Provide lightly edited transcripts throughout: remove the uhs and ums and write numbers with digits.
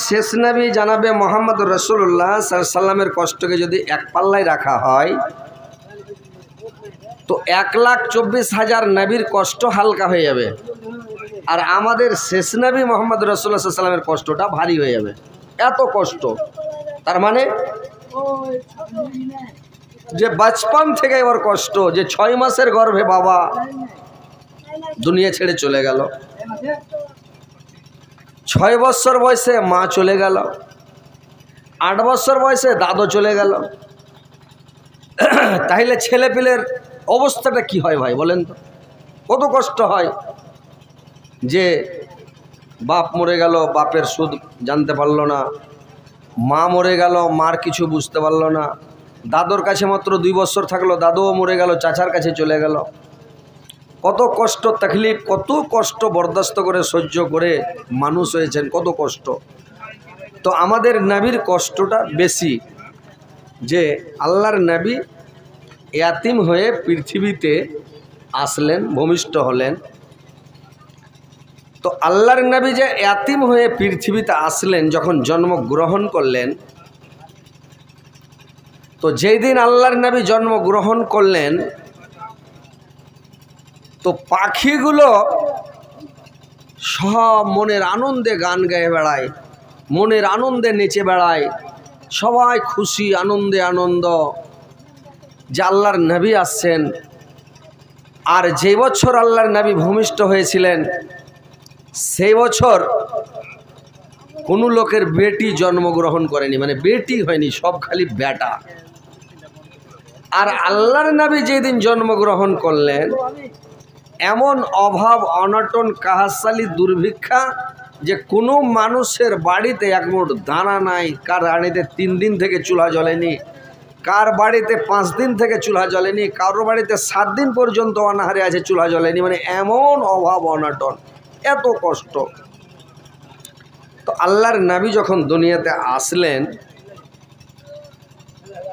শেষ নবী জানাবে মোহাম্মদ রাসূলুল্লাহ সাল্লাল্লাহু আলাইহি সাল্লামের কষ্টকে যদি এক পাল্লায় রাখা হয় তো 1,24,000 নবীর কষ্ট হালকা হয়ে যাবে, আর আমাদের শেষ নবী মোহাম্মদ রাসূলুল্লাহ সাল্লাল্লাহু আলাইহি সাল্লামের কষ্টটা ভারী হয়ে যাবে। এত কষ্ট। তার মানে যে বাচপন থেকে ওর কষ্ট, যে 6 মাসের গর্ভে বাবা দুনিয়া ছেড়ে চলে গেল, 6 বছর বয়সে মা চলে গেল, 8 বছর বয়সে দাদু চলে গেল, তাহলে ছেলেপিলের অবস্থাটা কি হয় ভাই বলেন তো? কত কষ্ট হয়। যে বাপ মরে গেল, বাপের সুদ জানতে পারলো না, মা মরে গেল, মার কিছু বুঝতে পারলো না, দাদুর কাছে মাত্র 2 বছর থাকলো, দাদুও মরে গেল, চাচার কাছে চলে গেল। কত কষ্ট তাকলিফ, কত কষ্ট বরদাস্ত করে সহ্য করে মানুষ হয়েছেন, কত কষ্ট। তো আমাদের নবীর কষ্টটা বেশি, যে আল্লাহর নবী ইয়াতিম হয়ে পৃথিবীতে আসলেন, ভূমিষ্ঠ হলেন। তো আল্লাহর নবী যে ইয়াতিম হয়ে পৃথিবীতে আসলেন, যখন জন্মগ্রহণ করলেন, তো যেই দিন আল্লাহর নবী জন্মগ্রহণ করলেন তো পাখিগুলো সব মনের আনন্দে গান গেয়ে বেড়ায়, মনের আনন্দে নেচে বেড়ায়, সবাই খুশি, আনন্দে আনন্দ যে আল্লাহর নবী আসছেন। আর যে বছর আল্লাহর নবী ভূমিষ্ঠ হয়েছিলেন সেই বছর কোনো লোকের বেটি জন্মগ্রহণ করেনি, মানে বেটি হয়নি, সব খালি বেটা। আর আল্লাহর নবী যেদিন জন্মগ্রহণ করলেন এমন অভাব অনটন কাহাসালি দুর্ভিক্ষা যে কোনো মানুষের বাড়িতে এক মুঠ দানা নাই, কার বাড়িতে 3 দিন থেকে চুলা জ্বলেনি, কার বাড়িতে 5 দিন থেকে চুলা জ্বলেনি, কারোর বাড়িতে 7 দিন পর্যন্ত অনাহারে আছে, চুলা জ্বলেনি, মানে এমন অভাব অনটন, এত কষ্ট। তো আল্লাহর নবী যখন দুনিয়াতে আসলেন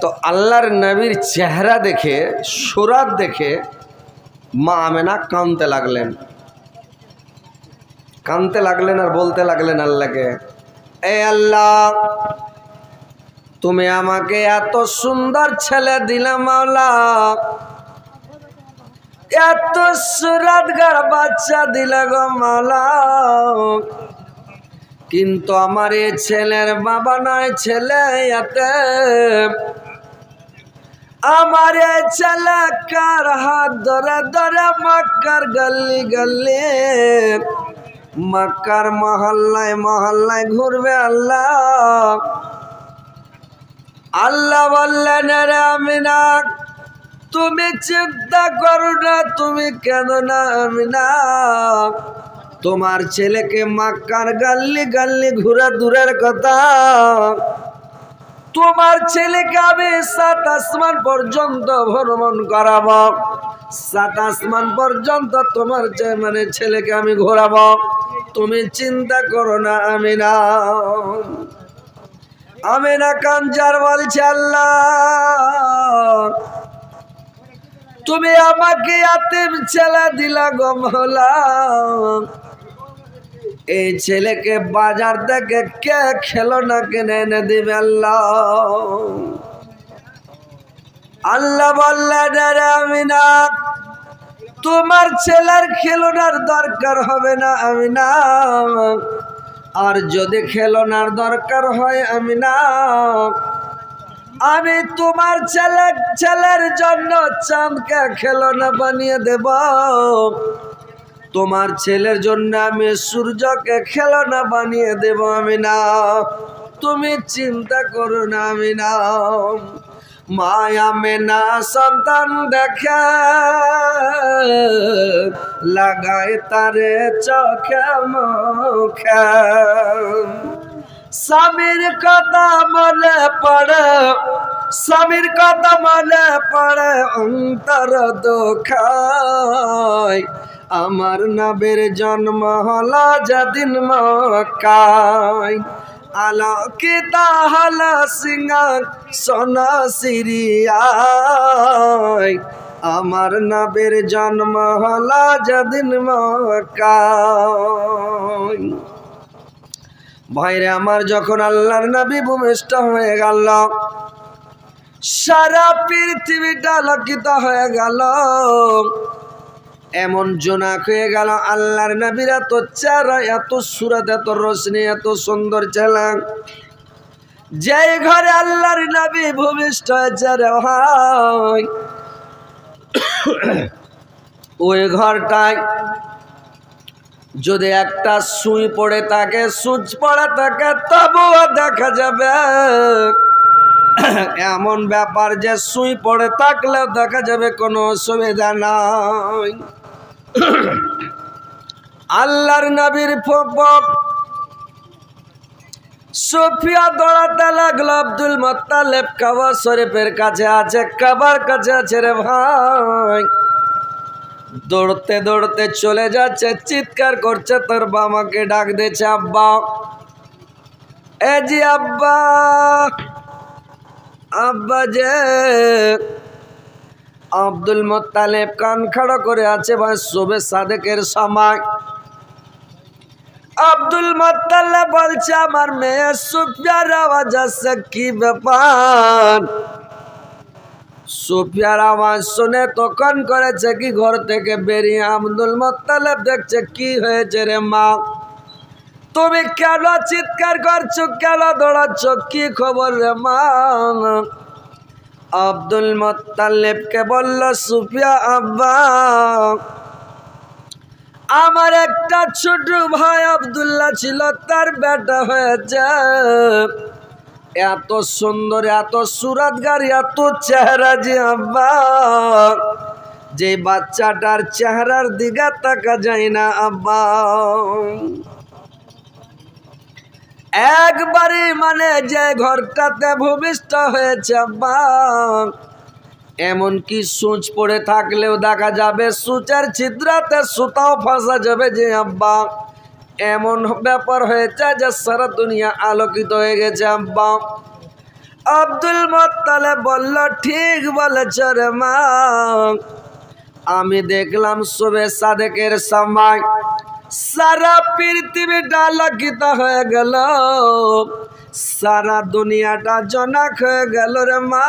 তো আল্লাহর নবীর চেহারা দেখে, সুরাত দেখে মা আমেনা কাঁদতে লাগলেন, কাঁদতে লাগলেন আর বলতে লাগলেন আল্লাহকে, এ আল্লাহ, তুমি আমাকে এত সুন্দর ছেলে দিলে মাওলা, এত সুরাতগার বাচ্চা দিলে গো মাওলা, কিন্তু আমার এই ছেলের বাবা নয়, ছেলে ইয়াতীম। আমার এই ছেলে কার হাত ধরে ধরে মক্কার গল্লি গল্লি, মক্কার মহল্লায় মহল্লায় ঘুরবে আল্লাহ। আল্লাহ বললেন, রে আমিনা, তুমি চিন্তা করো না, তুমি কেন না আমিনা, তোমার ছেলেকে মক্কার গল্লি গল্লি ঘুরে দূরের কথা, তোমার ছেলেকে আমি 7 আসমান পর্যন্ত ভ্রমণ করাবো, 7 আসমান পর্যন্ত তোমার মানে ছেলেকে আমি ঘোরাবো, তুমি চিন্তা করো না আমিনা। আমিনা কাঞ্জার বলছে, আল্লাহ, তুমি আমাকে ইয়াতীম ছেলে দিলা গো মাওলা, এই ছেলেকে বাজার থেকে কে খেলনা কিনে এনে দিবে আল্লাহ। আল্লাহ বললেন, রে আমিনা, তোমার ছেলের খেলনার দরকার হবে না আমিনা, আর যদি খেলনার দরকার হয় আমিনা, আমি তোমার ছেলের জন্য চাঁদকে খেলনা বানিয়ে দেব, তোমার ছেলের জন্য আমি সূর্যকে খেলনা বানিয়ে দেব আমিনা, তুমি চিন্তা করো না আমিনা। মায়া মেনা সন্তান দেখে লাগায় তারে চোখে মুখে, স্বামীর কথা মনে পড়ে, স্বামীর কথা মনে পড়ে অন্তর দুঃখায়, আমার নবীর জন্ম হলো যেদিন মক্কায়, আলোকিত হলো সিংহাসন সিরিয়ায়, আমার নবীর জন্ম হলো যেদিন মক্কায়। ভাইরে আমার, যখন আল্লাহর নবী ভূমিষ্ঠ হয়ে গেল, সারা পৃথিবীটা আলোকিত হয়ে গেল, এমন জোনাক হয়ে গেল। আল্লাহর নবীর এত চেহারা, এত সুরাত, এত রোশনি, এত সুন্দর চেহারা। যে ঘরে আল্লাহর নবী ভূমিষ্ঠ হয়েছে রে ভাই, ওই ঘরটায় যদি একটা সুই পড়ে থাকে, সুচ পড়ে থাকে, তবুও দেখা যাবে এমন ব্যাপার যে সুই পড়ে থাকলেও দেখা যাবে কোনো অসুবিধা নাই। আল্লাহর নবীর ফুফু সুফিয়া দৌড়াতে লাগলো আব্দুল মুত্তালিব কাবা শরীফের কাছে আছে, কাবার কাছে আছে রে ভাই। দৌড়তে দৌড়তে চলে যাচ্ছে, চিৎকার করছে, তোর বাবাকে ডাক দিয়েছে, আব্বা, এ জি আব্বা, আব্বা যে। আব্দুল মুত্তালিব কান খাড়া করে আছে, ভাই শুবে সাদেকের সময়। আব্দুল মুত্তালিব বলছে, আমার মেয়ে সুফিয়ার আওয়াজ আসছে, কি ব্যাপার? সুফিয়ার আওয়াজ শুনে তখন করেছে কি, ঘর থেকে বেরিয়ে আব্দুল মুত্তালিব দেখছে, কি হয়েছে রে মা, তুমি কেন চিৎকার করছো, কেন দৌড়াচ্ছ, কি খবর রে মা? আব্দুল মুত্তালিবকে বলল সুফিয়া, আব্বা, আমার একটা ছোট ভাই আব্দুল্লাহ ছিল, তার বেটা হয়েছে, এত সুন্দর, এত সুরাতগার, এত চেহারা যে আব্বা, যে বাচ্চাটার চেহারার দিকে তাকা যায় না আব্বা। একবারে মানে যে ঘরটাতে ভূমিষ্ঠ হয়েছে আব্বা, এমনকি সুচ পড়ে থাকলেও দেখা যাবে সুচের ছিদ্রাতে সুতাও ফাঁসা যাবে যে আব্বা, এমন ব্যাপার হয়েছে যে সারা দুনিয়া আলোকিত হয়ে গেছে আব্বা। আব্দুল মুত্তালিব বলল, ঠিক বলেছ রে মা, আমি দেখলাম শুবে সাদেকের সময় সারা পৃথিবীটা আলোকিত হয়ে গেল, সারা দুনিয়াটা জোনাক হয়ে গেল রে মা,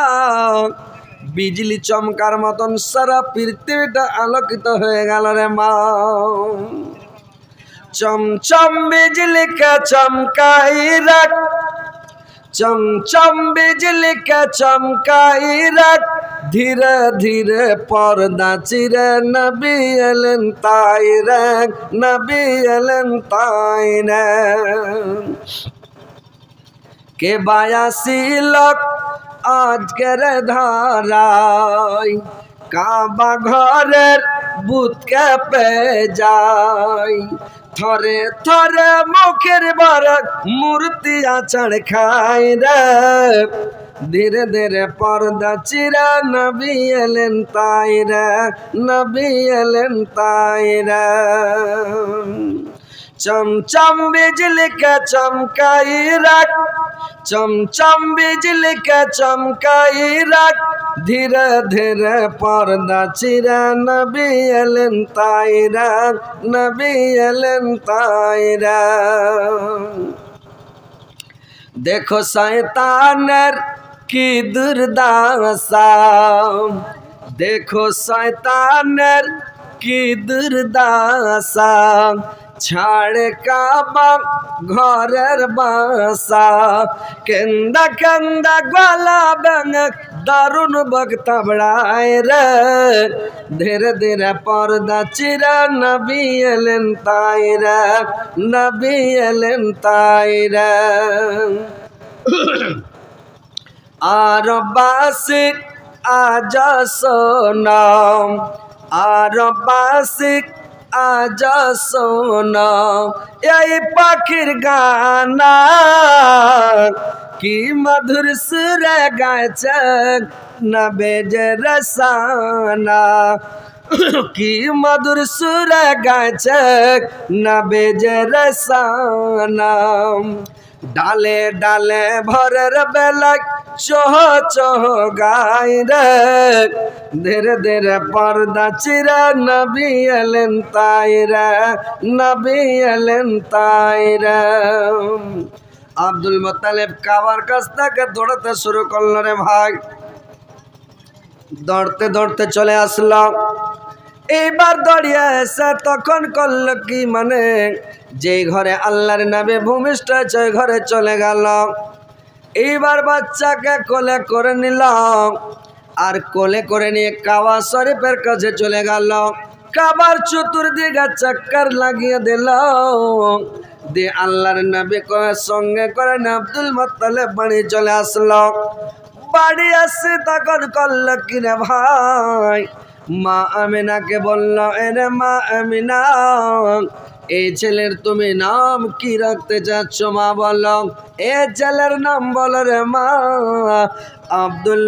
বিজলি চমকার মতন সারা পৃথিবীটা আলোকিত হয়ে গেল রে মা। চমচম বিজলিকে চমকাই রাখ, চমচম বিজলিকে চমকাই রাখ, ধীরে ধীরে পর্দা চিরে নবী এলেন তাই রে, নবী এলেন তাই রে। কে 82 লোক আজকের ধারায় কাবা ঘরের বুতকে পে যায়, থরে থরে মুখের বারক মূর্তি আচড় খায় রে, ধীরে ধীরে পর্দা চিরা নবী এলেন তাই রে, নবী এলেন তাই রে। चमचम बिजली के चमकाई रख, चमचम बिजली के चमकाई रख, धीरे धीरे पर्दा चिरा नबी एलेन ताइरा, नबी एलेन ताइरा। देखो शैतानेर की दुर्दशा, देखो शैतानेर की दुर्दशा, छाड़े काबा घरेर बासा, केंदा केंदा गला बेंग दारुण बगता बड़ाए रे, धीरे धीरे पर्दा चिरा नबी एलेन ताइरा, नबी एलेन ताइरा। आर बासिक आजा सोनाम, आर बासिक आजा सोना, यही पाखिर गाना की मधुर सुर गायছে नबे जे रसाना, की मधुर सुर गायছে नबे जे रसाना। डाले डाले भोरेर बेला চহ চহ গায় রে, ধীরে ধীরে পর্দা চিরে নবী এলেন তাই রে, নবী এলেন তাই রে। আব্দুল মুত্তালিব কাবার কাছ থেকে দৌড়াতে শুরু করলো রে ভাই, দৌড়তে দৌড়তে চলে আসলো। এইবার দৌড়িয়ে এসে তখন করলো কি, মানে যে ঘরে আল্লাহর নবী ভূমিষ্ঠ হয়েছে ওই ঘরে চলে গেল। এইবার বাচ্চাকে কোলে করে নিল, আর কোলে করে নিয়ে কাবা শরীফের কাছে চলে গেল। কাবার চতুর্দিকে চক্কর লাগিয়ে দিল, দিয়ে আল্লাহর নবী সঙ্গে করে আব্দুল মুত্তালিব বাড়ি চলে আসলো। বাড়ি আসছে তখন করলো কি রে ভাই, মা আমিনাকে বলল, এরে মা আমিনা, এই ছেলের তুমি নাম কি রাখতে চাচ্ছ? মা বলল, এ ছেলের নাম বলো রে মা। আব্দুল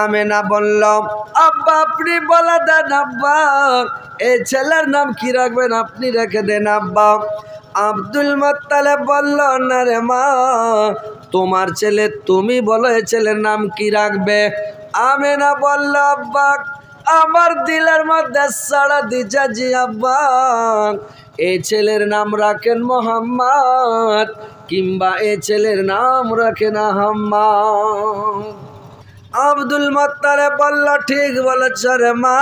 আমিনা বলল, আব্বা আপনি বলে দেন আব্বা, এই ছেলের নাম কি রাখবেন আপনি রেখে দেন আব্বা। আব্দুল মুত্তালিব বলল, না রে মা, তোমার ছেলে তুমি বলো এই ছেলের নাম কি রাখবে। আমিনা বলল, আব্বা আমার দিলের মধ্যে সাড়া দিছে জি আব্বা, এই ছেলের নাম রাখেন মোহাম্মদ, কিংবা এই ছেলের নাম রাখেন আহম্মদ। আব্দুল মুত্তালিব বলল, ঠিক বলেছ রে মা,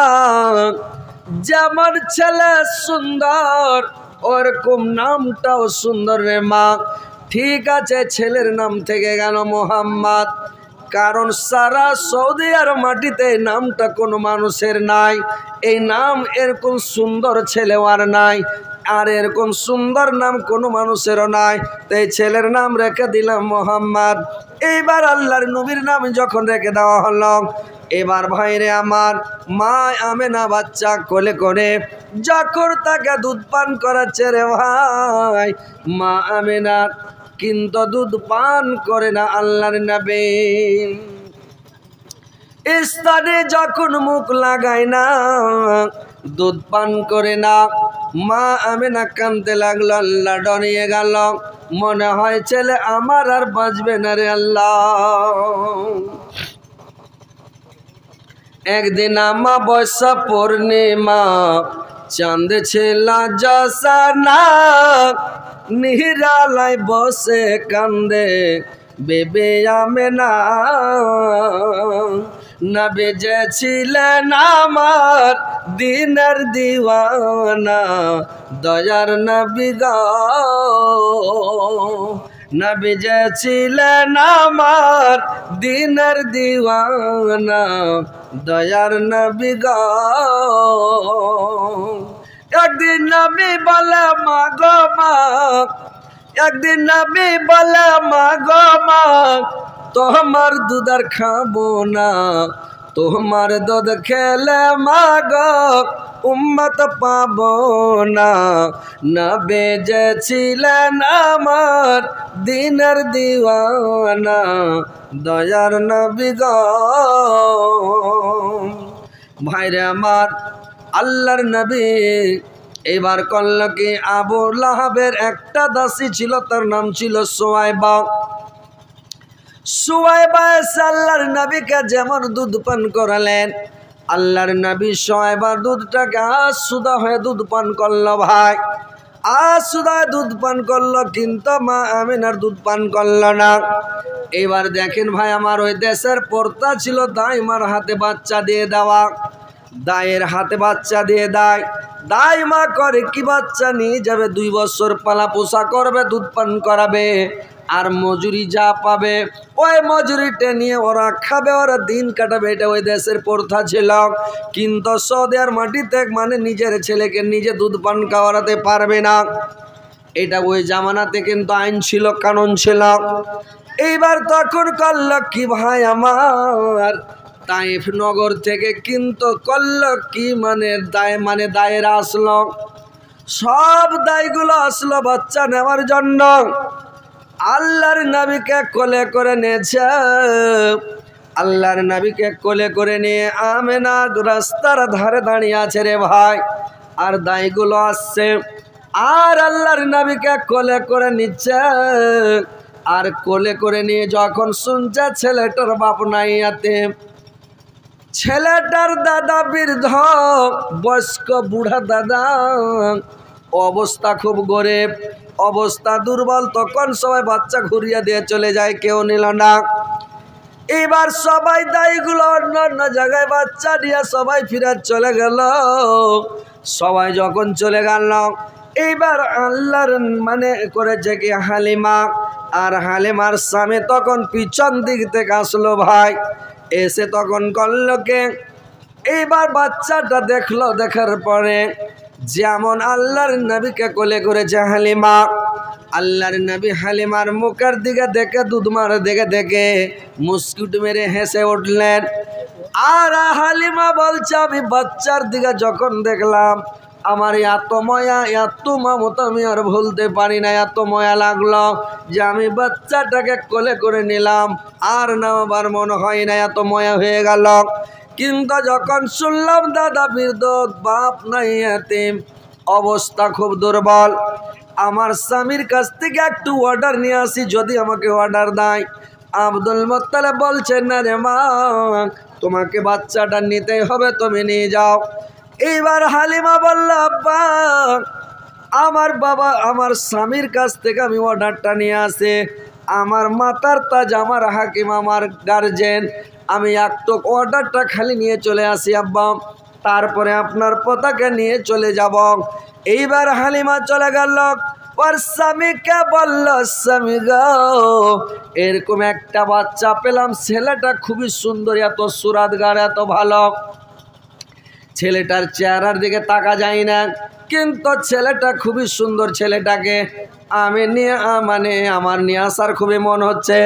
যেমন ছেলে সুন্দর ওরকম নামটাও সুন্দর রে মা। ঠিক আছে, ছেলের নাম থেকে গেল মোহাম্মদ, কারণ সারা সৌদি আর মাটিতে নামটা কোনো মানুষের নাই। এই নাম এরকম সুন্দর ছেলেও আর নাই, আর এরকম সুন্দর নাম কোনো মানুষেরও নাই। তো এই ছেলের নাম রেখে দিলাম মোহাম্মদ। এইবার আল্লাহর নবীর নাম যখন রেখে দেওয়া হলো, এবার ভাইরে আমার, মা আমেনা বাচ্চা কোলে করে যখন তাকে দুধ পান করাচ্ছে রে ভাই, মা আমেনা কিন্তু দুধ পান করে না আল্লাহর নবী। স্তনে যখন মুখ লাগায় না, দুধ পান করে না। মা আমেনা কাঁদতে লাগলো, আল্লাহ ডরিয়ে গেল, মনে হয় ছেলে আমার আর বাঁচবে না রে আল্লাহ। একদিন আমাবস্যা পূর্ণিমা, চাঁদ ছিল জসানা, নিরালায় বসে কান্দে বেবে আমেনা। নবী যে ছিলেন আমার দিনের দিওয়ানা, দয়ার নবী গো, নবী যে ছিলেন আমার দিনের দিওয়ানা, দয়ার নবী গো। একদিন নবী বলে মা গো মা, একদিন নবী বলে মা গো মা, তোমার দুধ আর খাবো না, তোমার দুধ খেলে মা গো উম্মত পাবো না। নবী যে ছিলেন আমার দিনের দিওয়ানা, দয়ার নবী গো। ভাইরে আমার, আল্লাহর নবী এবার করল কি, আবু লাহাবের একটা দাসী ছিল, তার নাম ছিল সুয়াইবা। সুয়াইবা এসে আল্লাহর নবীকে যেমন দুধ পান করালেন, আল্লাহর নবী সুয়াইবার দুধটাকে আশুদা হয়ে দুধ পান করলো ভাই, আশুদা দুধ পান করলো, কিন্তু মা আমিনার দুধ পান করলো না। এবার দেখেন ভাই আমার, ওই দেশের প্রথা ছিল দাইমার হাতে বাচ্চা দিয়ে দেওয়া, দায়ের হাতে বাচ্চা দিয়ে দেয়। দাই মা করে কি, বাচ্চা নিয়ে যাবে, 2 বছর পালা পোষা করবে, দুধ পান করাবে, আর মজুরি যা পাবে ওই মজুরিটা নিয়ে ওরা খাবে, ওরা দিন কাটাবে। এটা ওই দেশের প্রথা ছিল। কিন্তু সৌদি আর মাটিতে মানে নিজের ছেলেকে নিজে দুধ পান করাতে পারবে না, এটা ওই জামানাতে কিন্তু আইন ছিল, কানুন ছিল। এইবার তখন করল কি ভাই আমার, তাইফ নগর থেকে কিন্তু করল কি, মানে দায়েরা আসলো, সব দায়গুলো আসলো বাচ্চা নেওয়ার জন্য। আল্লাহর নবীকে কোলে করে নিয়েছে, আল্লাহর নবীকে কোলে করে নিয়ে আমেনা রাস্তার ধারে দাঁড়িয়ে আছে রে ভাই, আর দায়গুলো আসছে, আর আল্লাহর নবীকে কোলে করে নিচ্ছে। আর কোলে করে নিয়ে যখন শুনছে ছেলেটার বাপ নাই ইয়াতে, ছেলেটার দাদা বৃদ্ধ বয়স্ক বুড়া দাদা, অবস্থা খুব গরিব, অবস্থা দুর্বল। তখন সবাই বাচ্চা ঘুরিয়ে দিয়ে চলে যায়, কেউ নিল না। এবার সবাই দায়ীগুলো অন্য অন্য জায়গায় বাচ্চা নিয়ে সবাই ফিরে চলে গেল। সবাই যখন চলে গেল, এইবার আল্লাহর মানে করেছে কি হালিমা, আর হালিমার স্বামী তখন পিছন দিক থেকে আসলো ভাই, এসে তখন করলোকে এইবার বাচ্চাটা দেখলো, দেখার পরে যেমন আল্লাহর নবীকে কোলে করেছে হালিমা, আল্লাহর নবী হালিমার মুখের দিকে দেখে দুধমার দিকে দেখে মুস্কুট মেরে হেসে উঠলেন। আর হালিমা বলছে আমি বাচ্চার দিকে যখন দেখলাম আমার এত ময়া এত মমতা আমি আর ভুলতে পারি না। এত ময়া লাগলো যে আমি বাচ্চাটাকে কোলে করে নিলাম, আর নামাবার মনে হয় না, এত ময়া হয়ে গেল। কিন্তু যখন শুনলাম দাদা বৃদ্ধ, বাপ নাই এতিম, অবস্থা খুব দুর্বল, আমার স্বামীর কাছ থেকে একটু অর্ডার নিয়ে আসি, যদি আমাকে অর্ডার দেয়। আব্দুল মুত্তালিব বলছেন না রে মা, তোমাকে বাচ্চাটা নিতেই হবে, তুমি নিয়ে যাও। এইবার হালিমা বলল আব্বা আমার বাবা আমার স্বামীর কাছ থেকে আমি অর্ডারটা নিয়ে আসি, আমার মাতার তাজ, আমার হাকিম, আমার গার্জেন, আমি একটু অর্ডারটা খালি নিয়ে চলে আসি আব্বা, তারপরে আপনার পোতাকে নিয়ে চলে যাব। এইবার হালিমা চলে গেল, ওর স্বামীকে বলল স্বামী গো এরকম একটা বাচ্চা পেলাম, ছেলেটা খুবই সুন্দর, এত সুরাতগার, এত ভালো, ছেলেটার চেহারার দিকে তাকা যায় না, কিন্তু ছেলেটা খুবই সুন্দর, ছেলেটাকে আমি নিয়ে মানে আমার নিয়ে আসার খুবই মন হচ্ছে।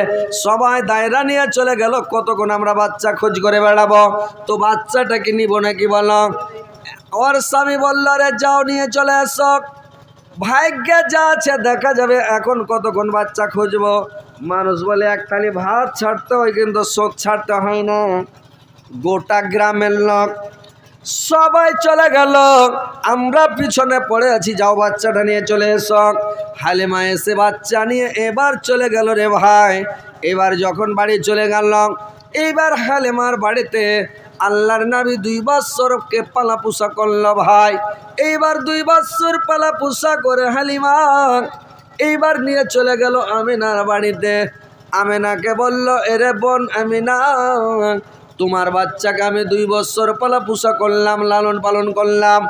সবাই দায়রা নিয়ে চলে গেল, কতক্ষণ আমরা বাচ্চা খোঁজ করে বেড়াবো, তো বাচ্চাটাকে নিব নাকি বলো। ওর স্বামী বলল রে যাও নিয়ে চলে এসো, ভাগ্যে যা আছে দেখা যাবে, এখন কতক্ষণ বাচ্চা খুঁজবো। মানুষ বলে এক থালি ভাত ছাড়তে হয়, কিন্তু শোক ছাড়তে হয় না। গোটা গ্রামের লোক সবাই চলে গেল, আমরা পিছনে পড়ে আছি, যাও বাচ্চাটা নিয়ে চলে এসো। হালিমা এসে বাচ্চা নিয়ে এবার চলে গেল রে ভাই। এবার যখন বাড়ি চলে গেল, এইবার হালিমার বাড়িতে আল্লাহর নবী 2 বছরকে পালা পোষা করলো ভাই। এইবার 2 বছর পালা পোষা করে হালিমা এইবার নিয়ে চলে গেল আমিনার বাড়িতে। আমিনাকে বলল এরে বোন আমিনা, তোমার বাচ্চাকে আমি 2 বছর পালা পোষা করলাম, লালন পালন করলাম,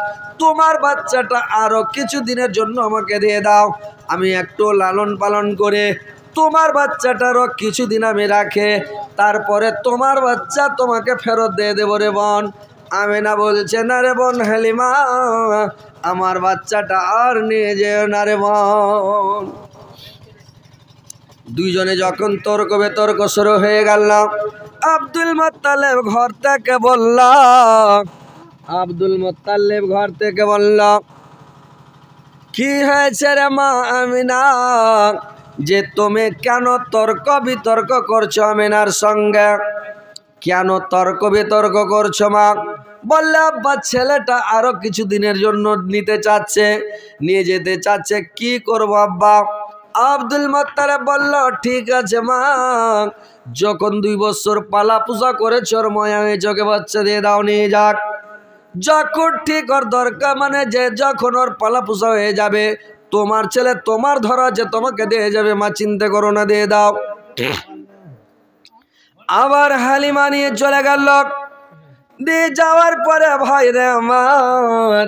তোমার বাচ্চাটা আরো কিছু দিনের জন্য আমাকে দিয়ে দাও, আমি একটু লালন পালন করে তোমার বাচ্চাটারও কিছুদিন আমি রাখে, তারপরে তোমার বাচ্চা তোমাকে ফেরত দিয়ে দেবো রে বোন। আমিনা বলছে না রে বোন হালিমা, আমার বাচ্চাটা আর নিয়ে যেও না রে বোন। দুইজনে যখন তর্ক বিতর্ক শুরু হয়ে গেল, আব্দুল মুত্তালিব ঘর থেকে বলল, আব্দুল মুত্তালিব ঘর থেকে বলল কি হয়েছে রে মা আমিনা, যে তুমি কেন তর্ক বিতর্ক করছো আমিনার সঙ্গে, কেন তর্ক বিতর্ক করছো মা? বললে আব্বা ছেলেটা আরো কিছু দিনের জন্য নিতে চাচ্ছে, নিয়ে যেতে চাচ্ছে, কি করবো আব্বা? আব্দুল মুত্তালিব বলল ঠিক আছে মা, যখন 2 বছর পালা পূজা করেছ ওর ময়া হয়ে চোখে বাচ্চা দিয়ে দাও, নিয়ে যাক, যখন ঠিক ওর দরকার মানে যে যখন ওর পালা পূজা হয়ে যাবে তোমার ছেলে তোমার ধরা আছে তোমাকে দিয়ে যাবে, মা চিন্তা করো না, দিয়ে দাও। আবার হালিমা নিয়ে চলে গেল, দিয়ে যাওয়ার পরে ভাই রে আমার,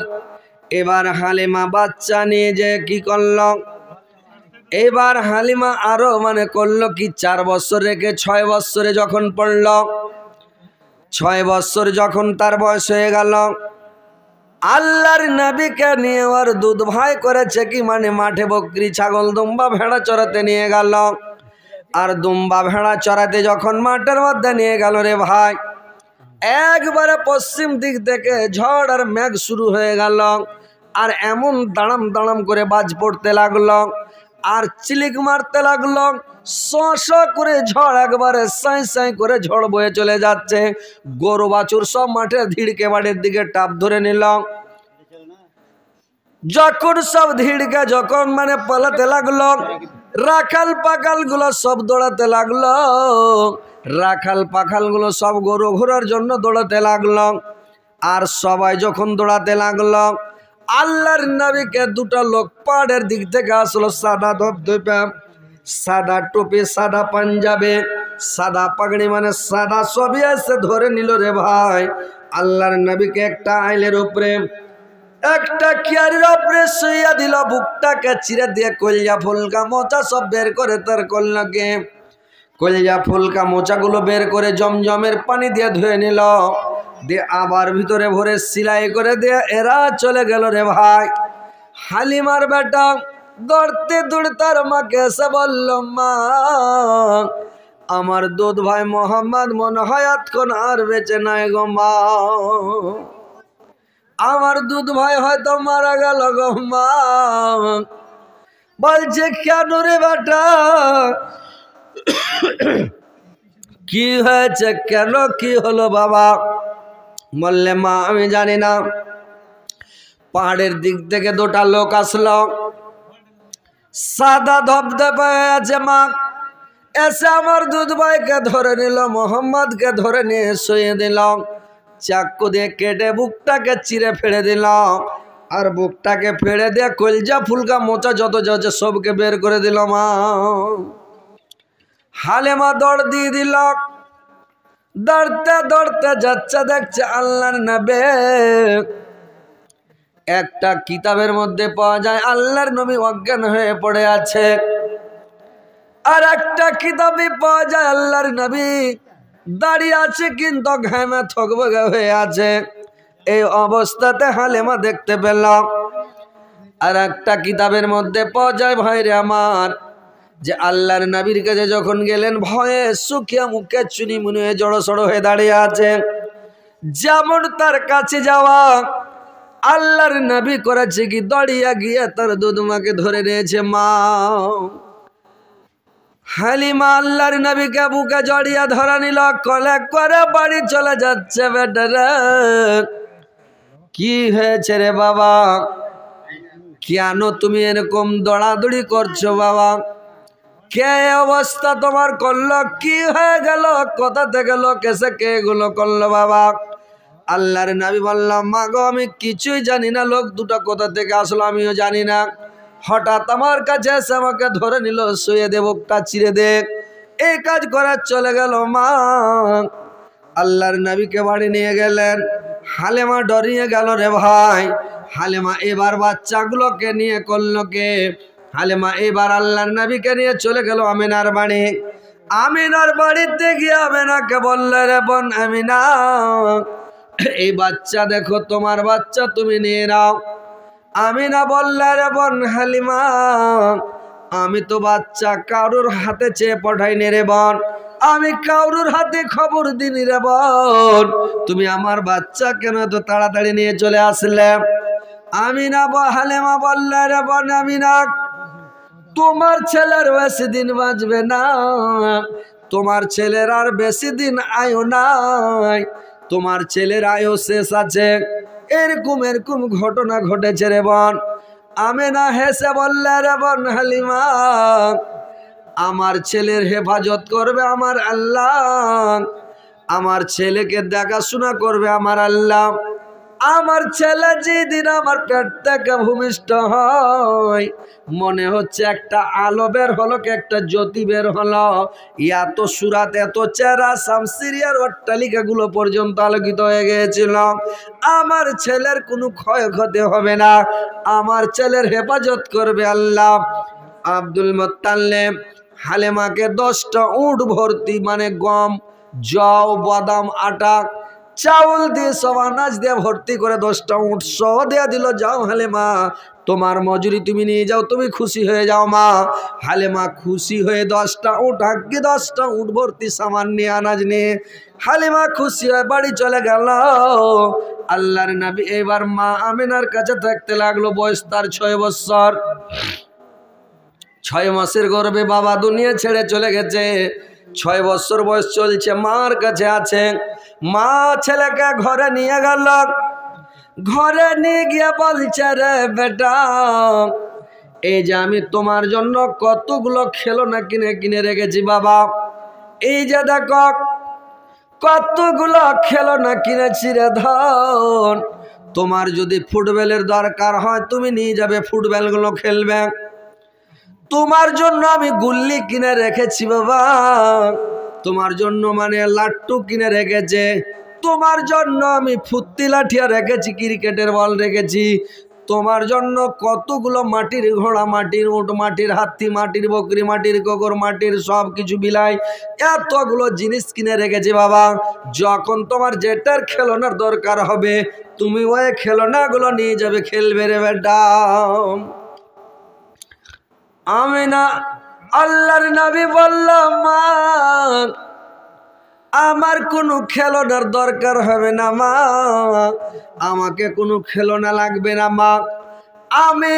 এবার হালিমা বাচ্চা নিয়ে যে কি করল, এবার হালিমা আরো মানে করলো কি 4 বছর রেখে 6 বছরে যখন পড়ল, 6 বছর যখন তার বয়স হয়ে গেল, আল্লাহর নবীকে নিয়ে ওর দুধ ভাই করেছে কি মানে মাঠে বকরি ছাগল দুম্বা ভেড়া চড়াতে নিয়ে গেল। আর দুম্বা ভেড়া চড়াতে যখন মাঠের মধ্যে নিয়ে গেল রে ভাই, একবারে পশ্চিম দিক থেকে ঝড় আর মেঘ শুরু হয়ে গেল, আর এমন দাঁড়াম দাঁড়াম করে বাজ পড়তে লাগলো, আর চিলিক মারতে লাগলো, শ করে ঝড়, একবারে সাই সাই করে ঝড় বয়ে চলে যাচ্ছে। গরু বাছুর সব মাঠে ধিড়কে বাড়ির দিকে টাপ ধরে নিল, যখন সব ধিড়কে যখন মানে পালাতে লাগলো, রাখাল পাখাল গুলো সব দৌড়াতে লাগলো, রাখাল পাখাল গুলো সব গরু ঘোরার জন্য দৌড়াতে লাগলো। আর সবাই যখন দৌড়াতে লাগলো, আল্লাহর নবীকে দুটো লোক পাহাড়ের দিক থেকে আসলো, সাদা ধবধবে, সাদা টুপি, সাদা পাঞ্জাবে, সাদা পাগড়ি, মানে সাদা সবই আছে, ধরে নিল রে ভাই আল্লাহর নবীকে একটা আইলের উপরে, একটা কিয়ারের উপরে শুইয়া দিল, বুকটাকে চিরে দিয়ে কলিজা ফুলকা মোচা সব বের করে তার কল্যাণকে, কলিজা ফুলকা মোচাগুলো বের করে জমজমের পানি দিয়ে ধুয়ে নিল, দিয়ে আবার ভিতরে ভরে সিলাই করে দিয়ে এরা চলে গেল রে ভাই। হালিমার বেটা দৌড়তে দৌড়তে তার মাকে এসে বলল, মা আমার দুধ ভাই মোহাম্মদ মনে হয় এতক্ষণ আর বেঁচে নাই গো মা, আমার দুধ ভাই হয়তো মারা গেল গো মা। বলছে কেন রে বেটা, কি হয়েছে, কেন কি হলো বাবা? বললে মা আমি জানি না, পাহাড়ের দিক থেকে দুটা লোক আসলো, সাদা ধবধবে আছে মা, এসে আমার দুধ ভাইকে ধরে নিল, মোহাম্মদকে ধরে নিয়ে শুয়ে দিল, চাকু দিয়ে কেটে বুকটাকে চিরে ফেড়ে দিল, আর বুকটাকে ফেড়ে দিয়ে কলজা ফুলকা মোচা যত যাচ্ছে সবকে বের করে দিল মা। হালেমা দৌড় দিয়ে দিল, দৌড়তে দৌড়তে যাচ্ছে, দেখছে আল্লাহর নবী একটা কিতাবের মধ্যে পাওয়া যায় আল্লাহর নবী অজ্ঞান হয়ে পড়ে আছে, আর একটা কিতাবে পাওয়া যায় আল্লাহর নবী দাঁড়িয়ে আছে কিন্তু ঘামে থকবগে হয়ে আছে। এই অবস্থাতে হালেমা দেখতে পেল। আর একটা কিতাবের মধ্যে পাওয়া যায় ভাইরে আমার, যে আল্লাহর নবীর কাছে যখন গেলেন ভয়ে শুকিয়ে মুখে চুনি মুনি হয়ে জড়সড় হয়ে দাঁড়িয়ে আছে। যেমন তার কাছে যাওয়া, আল্লাহর নবী করেছে কি দাঁড়িয়ে গিয়ে তার দুধমাকে ধরে নিয়েছে মা। হালিমা আল্লাহর নবীকে বুকে জড়িয়ে ধরা নিল, কলে করে বাড়ি চলে যাচ্ছে। বেটারে কি হয়েছে রে বাবা, কেন তুমি এরকম দৌড়াদৌড়ি করছো বাবা, কে অবস্থা তোমার করলো, কি হয়ে গেল, কোথা থেকে লোক এসে কে এগুলো করলো বাবা? আল্লাহর নবী বললাম, মা গো আমি কিছুই জানি না, লোক দুটো কোথা থেকে আসলো আমিও জানি না, হঠাৎ আমার কাছে এসে আমাকে ধরে নিল, শুয়ে দে, বুকটা চিরে দে, এই কাজ করে চলে গেল মা। আল্লাহর নবীকে বাড়ি নিয়ে গেলেন, হালেমা ডরিয়ে গেল রে ভাই। হালেমা এবার বাচ্চাগুলোকে নিয়ে করলো কে? হালেমা এবার আল্লাহর নবীকে নিয়ে চলে গেল আমিনার বাড়ি। আমিনার বাড়িতে গিয়ে আমিনাকে বললে, রে বোন আমিনা, এই বাচ্চা দেখো তোমার বাচ্চা, তুমি নিয়ে নাও। আমিনা বললে, রে বোন হালিমা, আমি তো বাচ্চা কারুর হাতে চেয়ে পাঠাইনি রে বোন, আমি কারুর হাতে খবর দিনি রে বোন, তুমি আমার বাচ্চা কেন তো তাড়াতাড়ি নিয়ে চলে আসলে? আমিনা হালিমা বললে, রে বোন আমিনা, তোমার ছেলের বেশি দিন বাঁচবে না, তোমার ছেলের আর বেশি দিন আয়ু নাই, তোমার ছেলের আয়ু শেষ আছে। এরকম এরকম ঘটনা ঘটেছে রে বোন। আমিনা হেসে বললে, রে বোন হালিমা, আমার ছেলের হেফাজত করবে আমার আল্লাহ, আমার ছেলেকে দেখাশোনা করবে আমার আল্লাহ। আমার ছেলে যেদিন আমার পেট থেকে ভূমিষ্ঠ হয়, মনে হচ্ছে একটা আলো বের হলো, একটা জ্যোতি বের হলো, এত সুরাত, এত চেহারা, শামসিরিয়ার অট্টালিকাগুলো পর্যন্ত আলোকিত হয়ে গিয়েছিল। আমার ছেলের কোনো ক্ষয়ক্ষতি হবে না, আমার ছেলের হেফাজত করবে আল্লাহ। আব্দুল মুত্তালিব হালেমাকে 10টা উট ভর্তি, মানে গম, জও, বাদাম, আটা, চাউল দিয়ে সব আনাজ দিয়ে ভর্তি করে 10টা উট সহ দিয়ে দিল, যাও হালেমা তোমার মজুরি তুমি নিয়ে যাও, তুমি খুশি হয়ে যাও মা। হালেমা খুশি হয়ে 10টা উট, আগে 10টা উট ভর্তি সামান নিয়ে, আনাজ নিয়ে হালেমা খুশি হয়ে বাড়ি চলে গেল। আল্লাহর নবী এবার মা আমিনার কাছে থাকতে লাগলো। বয়স তার 6 বছর। 6 মাসের গর্ভে বাবা দুনিয়া ছেড়ে চলে গেছে। 6 বছর বয়স চলছে, মার কাছে আছে। মা ছেলেকে ঘরে নিয়ে গেল। ঘরে নিয়ে গিয়ে বলছে, রে বেটা এই যে আমি তোমার জন্য কতগুলো খেলনা কিনে কিনে রেখেছি বাবা, এই যে দেখো কতগুলো খেলনা কিনেছি রে ধন। তোমার যদি ফুটবলের দরকার হয় তুমি নিয়ে যাবে, ফুটবলগুলো খেলবে। তোমার জন্য আমি গুল্লি কিনে রেখেছি বাবা, তোমার জন্য মানে লাট্টু কিনে রেখেছে, তোমার জন্য আমি ফুত্তি লাঠিয়া রেখেছি, ক্রিকেটের বল রেখেছি, তোমার জন্য কতগুলো মাটির ঘোড়া, মাটির উট, মাটির হাতি, মাটির বকরি, মাটির কুকুর, মাটির সব কিছু বিলাই, এতগুলো জিনিস কিনে রেখেছি বাবা। যখন তোমার যেটার খেলনার দরকার হবে তুমি ওই খেলনাগুলো নিয়ে যাবে, খেলবে রে বেটা। আমি না আল্লাহর নবী বললাম মা আমার কোনো খেলনার দরকার হবে না মা, আমাকে কোনো খেলনা লাগবে না মা, আমি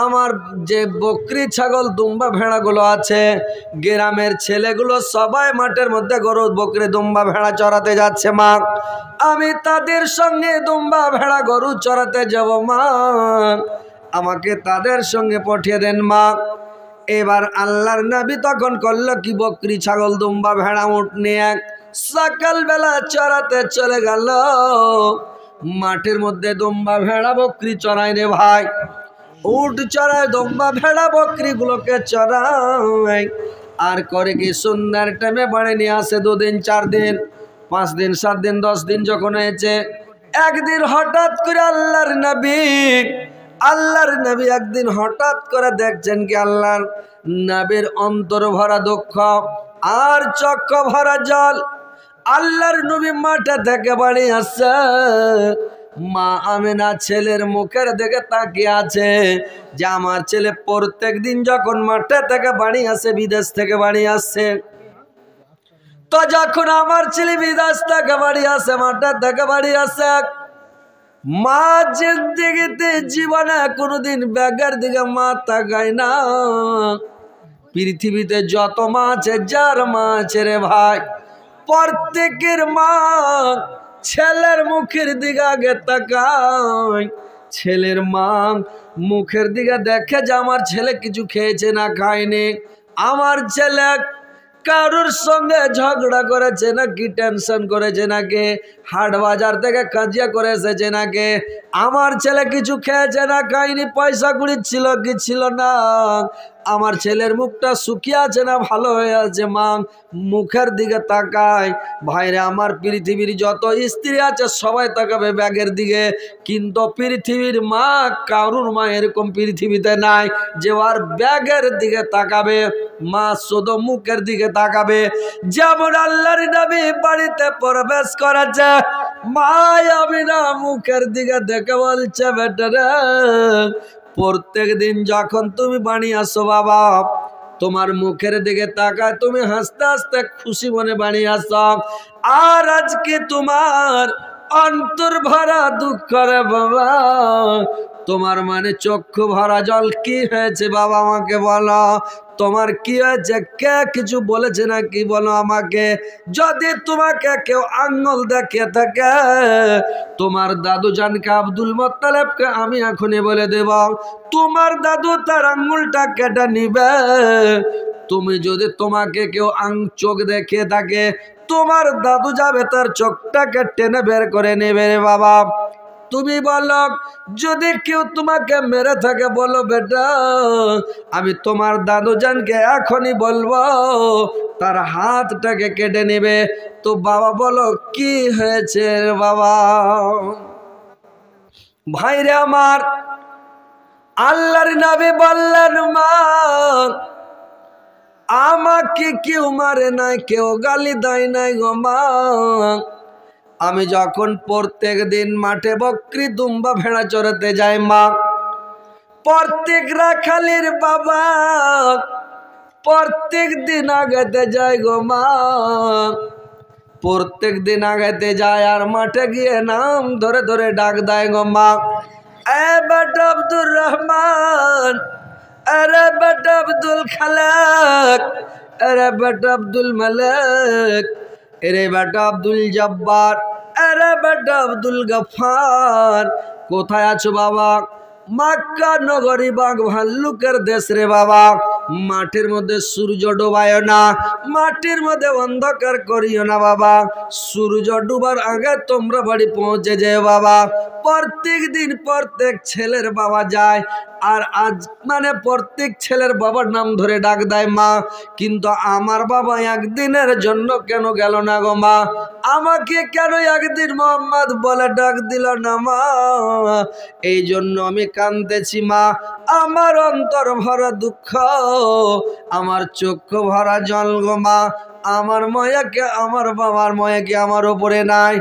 আমার যে বকরি ছাগল দুম্বা ভেড়াগুলো আছে গ্রামের ছেলেগুলো সবাই মাঠের মধ্যে গরু বকরি দুম্বা ভেড়া চড়াতে যাচ্ছে মা, আমি তাদের সঙ্গে দুম্বা ভেড়া গরু চড়াতে যাব মা, আমাকে তাদের সঙ্গে পাঠিয়ে দেন মা। এবার আল্লাহর নবী তখন করলো কি, বকরি ছাগল দুম্বা ভেড়া উট নিয়ে সকালবেলা চড়াতে চলে গেল মাঠের মধ্যে। দুম্বা ভেড়া বকরি চড়ায় রে ভাই, উট চড়ায়, দুম্বা ভেড়া বকরি গুলোকে চড়ায়। আর করে কি সন্ধ্যার টাইমে বাড়ি নিয়ে আসে, 2 দিন 4 দিন 5 দিন 7 দিন 10 দিন যখন হয়েছে, একদিন হঠাৎ করে আল্লাহর নবী একদিন হঠাৎ করে দেখছেন কি আল্লাহর নবীর অন্তর ভরা দুঃখ আর চক্ষু ভরা জল। আল্লাহর নবী মাঠে থেকে বাড়ি আসছে, মা আমেনা ছেলের মুখের দিকে তাকিয়ে আছে যে আমার ছেলে প্রত্যেক দিন যখন মাঠে থেকে বাড়ি আসে, বিদেশ থেকে বাড়ি আসছে, তো যখন আমার ছেলে বিদেশ থেকে বাড়ি আসে, মাঠে থেকে বাড়ি আসে, মা জিন্দেগিতে জীবনে কোনোদিন ব্যাগের দিকে মা তাকায় না। পৃথিবীতে যত মা আছে, যার মা আছে রে ভাই, প্রত্যেকের মা ছেলের মুখের দিকে আগে তাকায়, ছেলের মা মুখের দিকে দেখে যে আমার ছেলে কিছু খেয়েছে না খায়নি, আমার ছেলে কারোর সঙ্গে ঝগড়া করেছে নাকি, টেনশন করেছে নাকি, হাট বাজার থেকে কাজিয়া করে এসেছে নাকি, আমার ছেলে কিছু খেয়েছে না খায়নি, পয়সা কুড়ি ছিল কি ছিল না, আমার ছেলের মুখটা শুকিয়ে আছে না ভালো হয়ে আছে, মা মুখের দিকে তাকায়। ভাইরে আমার পৃথিবীর যত স্ত্রী আছে সবাই তাকাবে ব্যাগের দিকে, কিন্তু পৃথিবীর মা কারুর মা এরকম পৃথিবীতে নাই যে আর ব্যাগের দিকে তাকাবে, মা শুধু মুখের দিকে তাকাবে। যেমন আল্লাহর নবী বাড়িতে প্রবেশ করেছে, মা আমিনা মুখের দিকে দেখে বলছে বেটারে প্রত্যেক দিন যখন তুমি বাড়ি আসো বাবা, তোমার মুখের দিকে তাকায়, তুমি হাসতে হাসতে খুশি মনে বাড়ি আসো, আর আজকে তোমার অন্তর ভরা দুঃখ রে বাবা, তোমার মানে চক্ষু ভরা জল। কি হয়েছে বাবা আমাকে বলো, তোমার কি হয়েছে, কে কিছু বলেছে না কি বলো আমাকে। যদি তোমাকে কেউ আঙ্গুল দেখে থাকে, তোমার দাদু জানকে আব্দুল মোত্তালেবকে আমি এখনই বলে দেব, তোমার দাদু তার আঙ্গুলটা কেটে নিবে। তুমি যদি তোমাকে কেউ চোখ দেখে থাকে, তোমার দাদু যাবে তার চোখটাকে টেনে বের করে নেবে রে বাবা। তুমি বলো যদি কেউ তোমাকে মেরে থাকে, বলো বেটা আমি তোমার দাদু জানকে এখনই বলবো তার হাতটাকে কেটে নেবে। তো বাবা বলো কি হয়েছে বাবা। ভাইরে আমার আল্লাহর নবী বললেন মা আমাকে কেউ মারে নাই, কেউ গালি দেয় নাই গো মা, আমি যখন প্রত্যেক দিন মাঠে বকরি দুম্বা ভেড়া চড়াতে যাই মা, প্রত্যেক রাখালের বাবা প্রত্যেক দিন আগাতে যায় গো মা, প্রত্যেক দিন আগাতে যায় আর মাঠে গিয়ে নাম ধরে ধরে ডাক দেয় গো মা, এ বেটা আব্দুর রহমান, আরে বেটা আব্দুল খালেক, আরে বেটা আব্দুল মালিক, আরে বেটা আব্দুল জব্বার, আরে বেটা আব্দুল গফফার, কোথায় আছো বাবা। মক্কা নগরী বাঘ ভাল্লুকের দেশ রে বাবা। মাঠের মধ্যে সূর্য ডোবায় না, মাটির মধ্যে অন্ধকার করিও না বাবা। সূর্য ডুবার আগে তোমরা বাড়ি পৌঁছে যেও বাবা। প্রত্যেক দিন প্রত্যেক ছেলের বাবা যায়, আর আজ মানে প্রত্যেক ছেলের বাবার নাম ধরে ডাক দেয় মা। কিন্তু আমার বাবা একদিনের জন্য কেন গেল না গো মা? আমাকে কেন একদিন মোহাম্মদ বলে ডাক দিল না মা? এই জন্য আমি কাঁদতেছি মা। আমার অন্তর ভরা দুঃখ, আমার চক্ষু ভরা জল গো মা। আমার মায়াকে, আমার বাবার মায়াকে আমার উপরে নাই,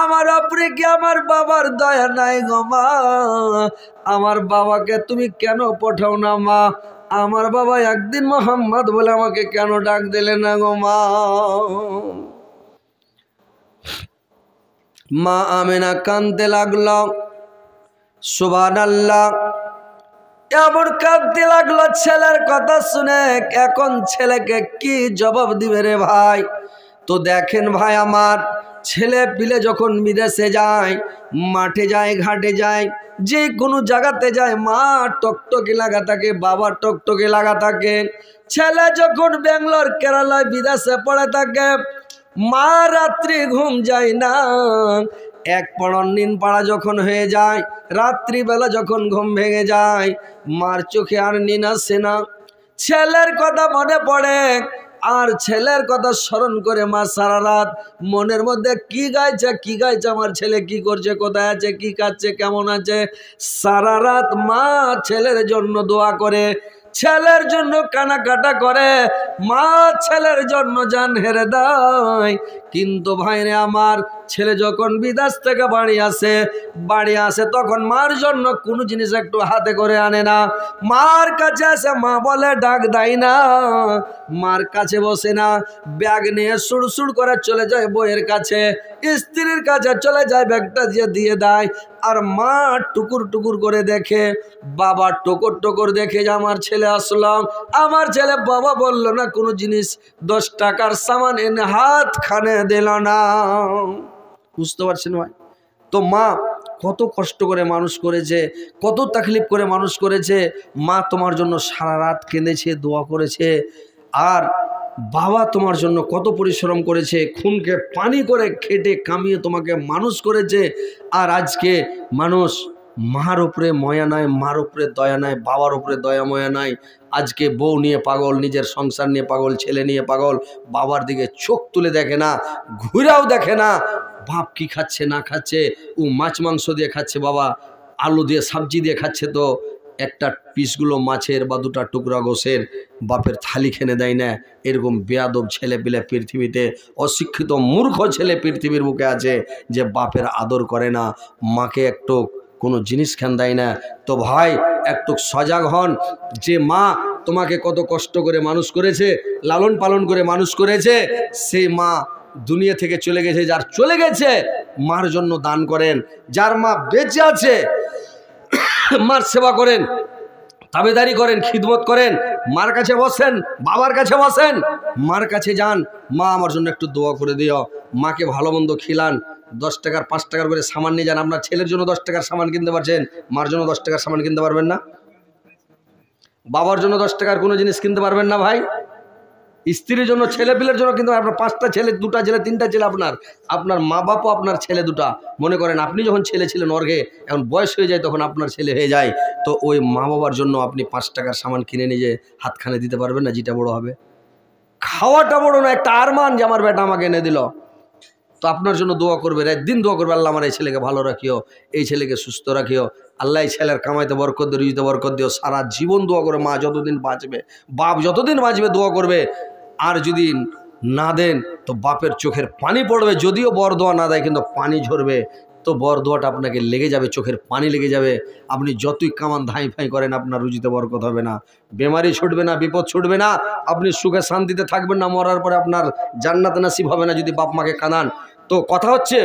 আমার উপরে কি আমার বাবার দয়া নাই গো মা? আমার বাবাকে তুমি কেন পাঠাও না মা? আমার বাবা একদিন মোহাম্মদ বলে আমাকে কেন ডাক দিলে না গো মা? মা আমেনা কাঁদতে লাগলো। সুবহানাল্লাহ, এমন কাঁদতে লাগলো ছেলের কথা শুনে। এখন ছেলেকে কি জবাব দিবে রে ভাই? তো দেখেন ভাই, আমার ছেলে পিলে যখন বিদেশে যায়, মাঠে যায়, ঘাটে যায়, যে কোনো জায়গাতে যায়, মা টকটকে লাগা থাকে, বাবা টকটকে লাগা থাকে। ছেলে যখন ব্যাঙ্গালোর, কেরালায়, বিদেশে পড়ে থাকে, মা রাত্রি ঘুম যায় না। এক পড়ন নিন পাড়া যখন হয়ে যায়, রাত্রিবেলা যখন ঘুম ভেঙে যায়, মার চোখে আর নিন আসে না। ছেলের কথা মনে পড়ে, আর ছেলের কথা স্মরণ করে মা সারা রাত মনের মধ্যে কি গাইছে, কি গাইছে, আমার ছেলে কি করছে, কোথায় আছে, কি খাচ্ছে, কেমন আছে। সারা রাত মা ছেলের জন্য দোয়া করে, ছেলের জন্য কানাকাটা করে, মা ছেলের জন্য জান হেরে দেয়। কিন্তু ভাইরে আমার, ছেলে যখন বিদেশ থেকে বাড়ি আসে তখন মার জন্য কোনো জিনিস একটু হাতে করে আনে না। মার কাছে আসে, মা বলে ডাক দেয় না, মার কাছে বসে না, ব্যাগ নিয়ে সুড় করে চলে যায় বইয়ের কাছে, স্ত্রীর কাছে চলে যায়, ব্যাগটা দিয়ে দেয়। আর মা টুকুর টুকুর করে দেখে, বাবা টুকুর দেখে যে আমার ছেলে আসলাম, আমার ছেলে বাবা বলল না কোনো জিনিস, 10 টাকার সামান এনে হাত খানে দিল না। বুঝতে পারছেন ভাই? তো মা কত কষ্ট করে মানুষ করেছে, কত তাকলিফ করে মানুষ করেছে। মা তোমার জন্য সারা রাত কেঁদেছে, দোয়া করেছে। আর বাবা তোমার জন্য কত পরিশ্রম করেছে, খুনকে পানি করে খেটে কামিয়ে তোমাকে মানুষ করেছে। আর আজকে মানুষ মার উপরে ময়া নাই, মার উপরে দয়া নাই, বাবার উপরে দয়া ময়া নাই। আজকে বউ নিয়ে পাগল, নিজের সংসার নিয়ে পাগল, ছেলে নিয়ে পাগল, বাবার দিকে চোখ তুলে দেখে না, ঘুরেও দেখে না। বাপ কি খাচ্ছে না খাচ্ছে, ও মাছ মাংস দিয়ে খাচ্ছে, বাবা আলু দিয়ে সবজি দিয়ে খাচ্ছে, তো একটা পিসগুলো মাছের বা 2টা টুকরা গোশের বাপের থালি খেনে দেয় না। এরকম বেয়াদব ছেলে পেলে পৃথিবীতে, অশিক্ষিত মূর্খ ছেলে পৃথিবীর বুকে আছে, যে বাপের আদর করে না, মাকে একটু কোনো জিনিস খান দেয় না। তো ভাই একটু সজাগ হন, যে মা তোমাকে কত কষ্ট করে মানুষ করেছে, লালন পালন করে মানুষ করেছে, সেই মা দুনিয়া থেকে চলে গেছে। যার চলে গেছে, মার জন্য দান করেন। যার মা বেঁচে আছে, মার সেবা করেন, তাবেদারি করেন, খিদমত করেন, মার কাছে বসেন, বাবার কাছে বসেন, মার কাছে যান, মা আমার জন্য একটু দোয়া করে দিও। মাকে ভালো মন্দ খিলান, 10 টাকার 5 টাকার করে সামান নিয়ে যান। আপনার ছেলের জন্য 10 টাকার সামান কিনতে পারছেন, মার জন্য 10 টাকার সামান কিনতে পারবেন না? বাবার জন্য 10 টাকার কোনো জিনিস কিনতে পারবেন না ভাই? স্ত্রীর জন্য, ছেলে পিলের জন্য কিন্তু আপনার 5টা ছেলে, 2টা ছেলে, 3টা ছেলে, আপনার মা বাপও আপনার ছেলে 2টা। মনে করেন আপনি যখন ছেলে ছিলেন অর্ঘে, এখন বয়স হয়ে যায়, তখন আপনার ছেলে হয়ে যায়, তো ওই মা বাবার জন্য আপনি 5 টাকার সামান কিনে নিয়ে হাতখানে দিতে পারবেন না? যেটা বড় হবে, খাওয়াটা বড় না, একটা আরমান যে আমার বেটা আমাকে এনে দিল। তো আপনার জন্য দোয়া করবে, রাত দিন দোয়া করবে, আল্লাহ আমার এই ছেলেকে ভালো রাখিও, এই ছেলেকে সুস্থ রাখিও, আল্লাহ এই ছেলের কামাইতে বরকত দিও, রুজিতে বরকত দিও। সারা জীবন দোয়া করে মা যতদিন বাঁচবে, বাপ যতদিন বাঁচবে দোয়া করবে। আর যদি না দেন তো বাপের চোখের পানি পড়বে। যদিও বর দোয়া না দেয়, কিন্তু পানি ঝরবে, তো বর দোয়াটা আপনাকে লেগে যাবে, চোখের পানি লেগে যাবে। আপনি যতই কামান ধাই ফাই করেন, আপনার রুজিতে বরকত হবে না, বেমারি ছুটবে না, বিপদ ছুটবে না, আপনি সুখে শান্তিতে থাকবেন না, মরার পরে আপনার জান্নাত নাসিব হবে না যদি বাপ মাকে কাঁদান। তো কথা হচ্ছে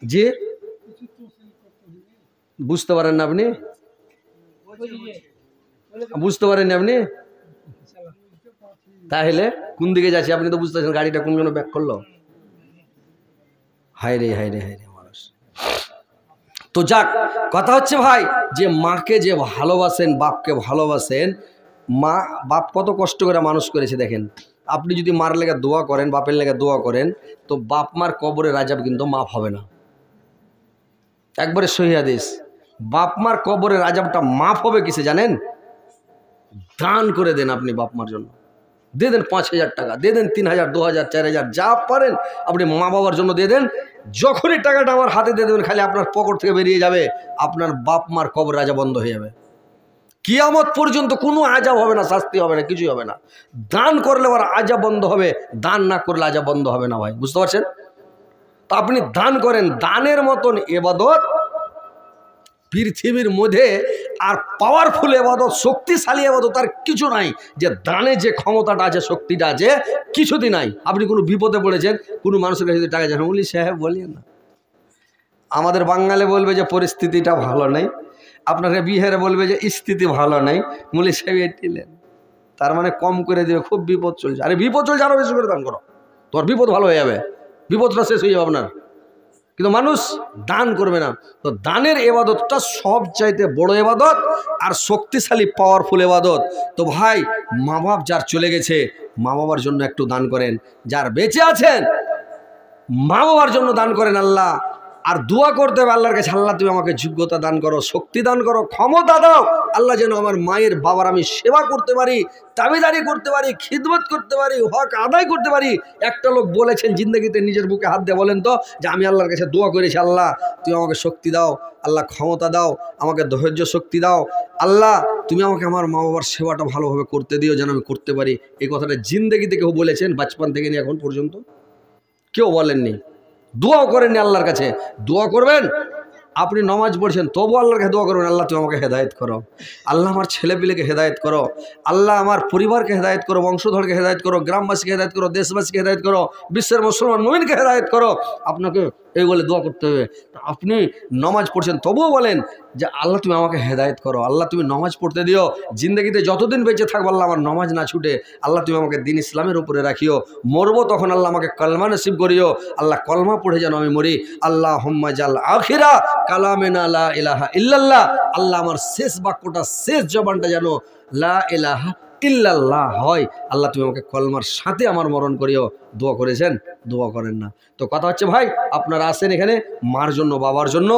যে বুঝতে পারেন না, আপনি বুঝতে পারেন না, আপনি তাহলে কোন দিকে যাচ্ছে আপনি তো বুঝতে পারছেন। গাড়িটা কোন জন্য ব্যাক করলো? হায় রে হায় রে হায় রে মানুষ। তো যাক, কথা হচ্ছে ভাই যে মাকে যে ভালোবাসেন, বাপকে ভালোবাসেন, মা বাপ কত কষ্ট করে মানুষ করেছে দেখেন। আপনি যদি মার লেগে দোয়া করেন, বাপের লেগে দোয়া করেন, তো বাপ মার কবরের আযাব কিন্তু মাফ হবে না। একবারে সহিহ হাদিস। বাপ মার কবরের আযাবটা মাফ হবে কিসে জানেন? দান করে দেন আপনি বাপ মার জন্য, দিয়ে দেন 5,000 টাকা, দিয়ে দেন 3,000, 2,000, 4,000, যা পারেন আপনি মা বাবার জন্য দিয়ে দেন। যখনই টাকাটা আমার হাতে দিয়ে দেবেন, খালি আপনার পকেট থেকে বেরিয়ে যাবে, আপনার বাপ মার কবরের আযাব বন্ধ হয়ে যাবে। কিয়ামত পর্যন্ত কোনো আযাব হবে না, শাস্তি হবে না, কিছুই হবে না। দান করলে ওর আযাব বন্ধ হবে, দান না করলে আযাব বন্ধ হবে না। ভাই বুঝতে পারছেন? তো আপনি দান করেন। দানের মতন ইবাদত পৃথিবীর মধ্যে আর পাওয়ারফুল ইবাদত, শক্তিশালী ইবাদত আর কিছু নাই। যে দানে যে ক্ষমতাটা আছে, শক্তিটা আছে, কিছুদিন নাই। আপনি কোনো বিপদে পড়েছেন, কোনো মানুষের কাছে টাকা চান, বলি সাহেব বলিয়ে না, আমাদের বাঙালি বলবে যে পরিস্থিতিটা ভালো নেই, আপনাকে বিহারে বলবে যে স্থিতি ভালো নেই, মুলি সাহেব এটিলেন, তার মানে কম করে দেবে, খুব বিপদ চলছে। আরে বিপদ চলছে, আরো বেশি করে দান করো, তোমার বিপদ ভালো হয়ে যাবে, বিপদটা শেষ হয়ে যাবে আপনার। কিন্তু মানুষ দান করবে না। তো দানের ইবাদতটা সবচাইতে বড় ইবাদত আর শক্তিশালী পাওয়ারফুল ইবাদত। তো ভাই, মা বাপ যার চলে গেছে, মা বাবার জন্য একটু দান করেন। যার বেঁচে আছেন, মা বাবার জন্য দান করেন। আল্লাহ আর দোয়া করতে হবে আল্লাহর কাছে, আল্লাহ তুমি আমাকে যোগ্যতা দান করো, শক্তি দান করো, ক্ষমতা দাও। আল্লাহ যেন আমার মায়ের বাবার আমি সেবা করতে পারি, দাবিদারি করতে পারি, খিদমত করতে পারি, হক আদায় করতে পারি। একটা লোক বলেছেন জিন্দগিতে, নিজের বুকে হাত দিয়ে বলেন তো, যে আমি আল্লাহর কাছে দোয়া করেছি, আল্লাহ তুমি আমাকে শক্তি দাও, আল্লাহ ক্ষমতা দাও, আমাকে ধৈর্য শক্তি দাও, আল্লাহ তুমি আমাকে আমার মা বাবার সেবাটা ভালোভাবে করতে দিও, যেন আমি করতে পারি। এই কথাটা জিন্দগিতে কেউ বলেছেন? বাচপান থেকে নিয়ে এখন পর্যন্ত কেউ বলেননি। দোয়াও করেননি আল্লাহর কাছে। দোয়া করবেন, আপনি নামাজ পড়ছেন, তবু আল্লাহর কাছে দোয়া করবেন, আল্লাহ তুমি আমাকে হেদায়েত করো, আল্লাহ আমার ছেলেপিলেকে হেদায়েত করো, আল্লাহ আমার পরিবারকে হেদায়েত করো, বংশধরকে হেদায়েত করো, গ্রামবাসীকে হেদায়েত করো, দেশবাসীকে হেদায়েত করো, বিশ্বের মুসলমান মুমিনকে হেদায়েত করো। আপনাকে এই বলে দোয়া করতে হবে। আপনি নামাজ পড়ছেন, তবুও বলেন যে আল্লাহ তুমি আমাকে হেদায়েত করো, আল্লাহ তুমি নামাজ পড়তে দিও, জিন্দগিতে যতদিন বেঁচে থাকবো আল্লাহ আমার নামাজ না ছুটে, আল্লাহ তুমি আমাকে দ্বীন ইসলামের উপরে রাখিও, মরবো তখন আল্লাহ আমাকে কলমা নসিব করিও, আল্লাহ কলমা পড়ে যেন আমি মরি। আল্লাহ হুম্মা জাল আখিরা কালামিনা লা ইলাহা ইল্লাল্লাহ। আল্লাহ আমার শেষ বাক্যটা, শেষ জবানটা যেন লা ইলাহা ইল্লাল্লাহ হয়। আল্লাহ তুমি আমাকে কলমার সাথে আমার মরণ করিও। দোয়া করেছেন? দোয়া করেন না। তো কথা হচ্ছে ভাই, আপনারা আসেন এখানে মার জন্য, বাবার জন্য,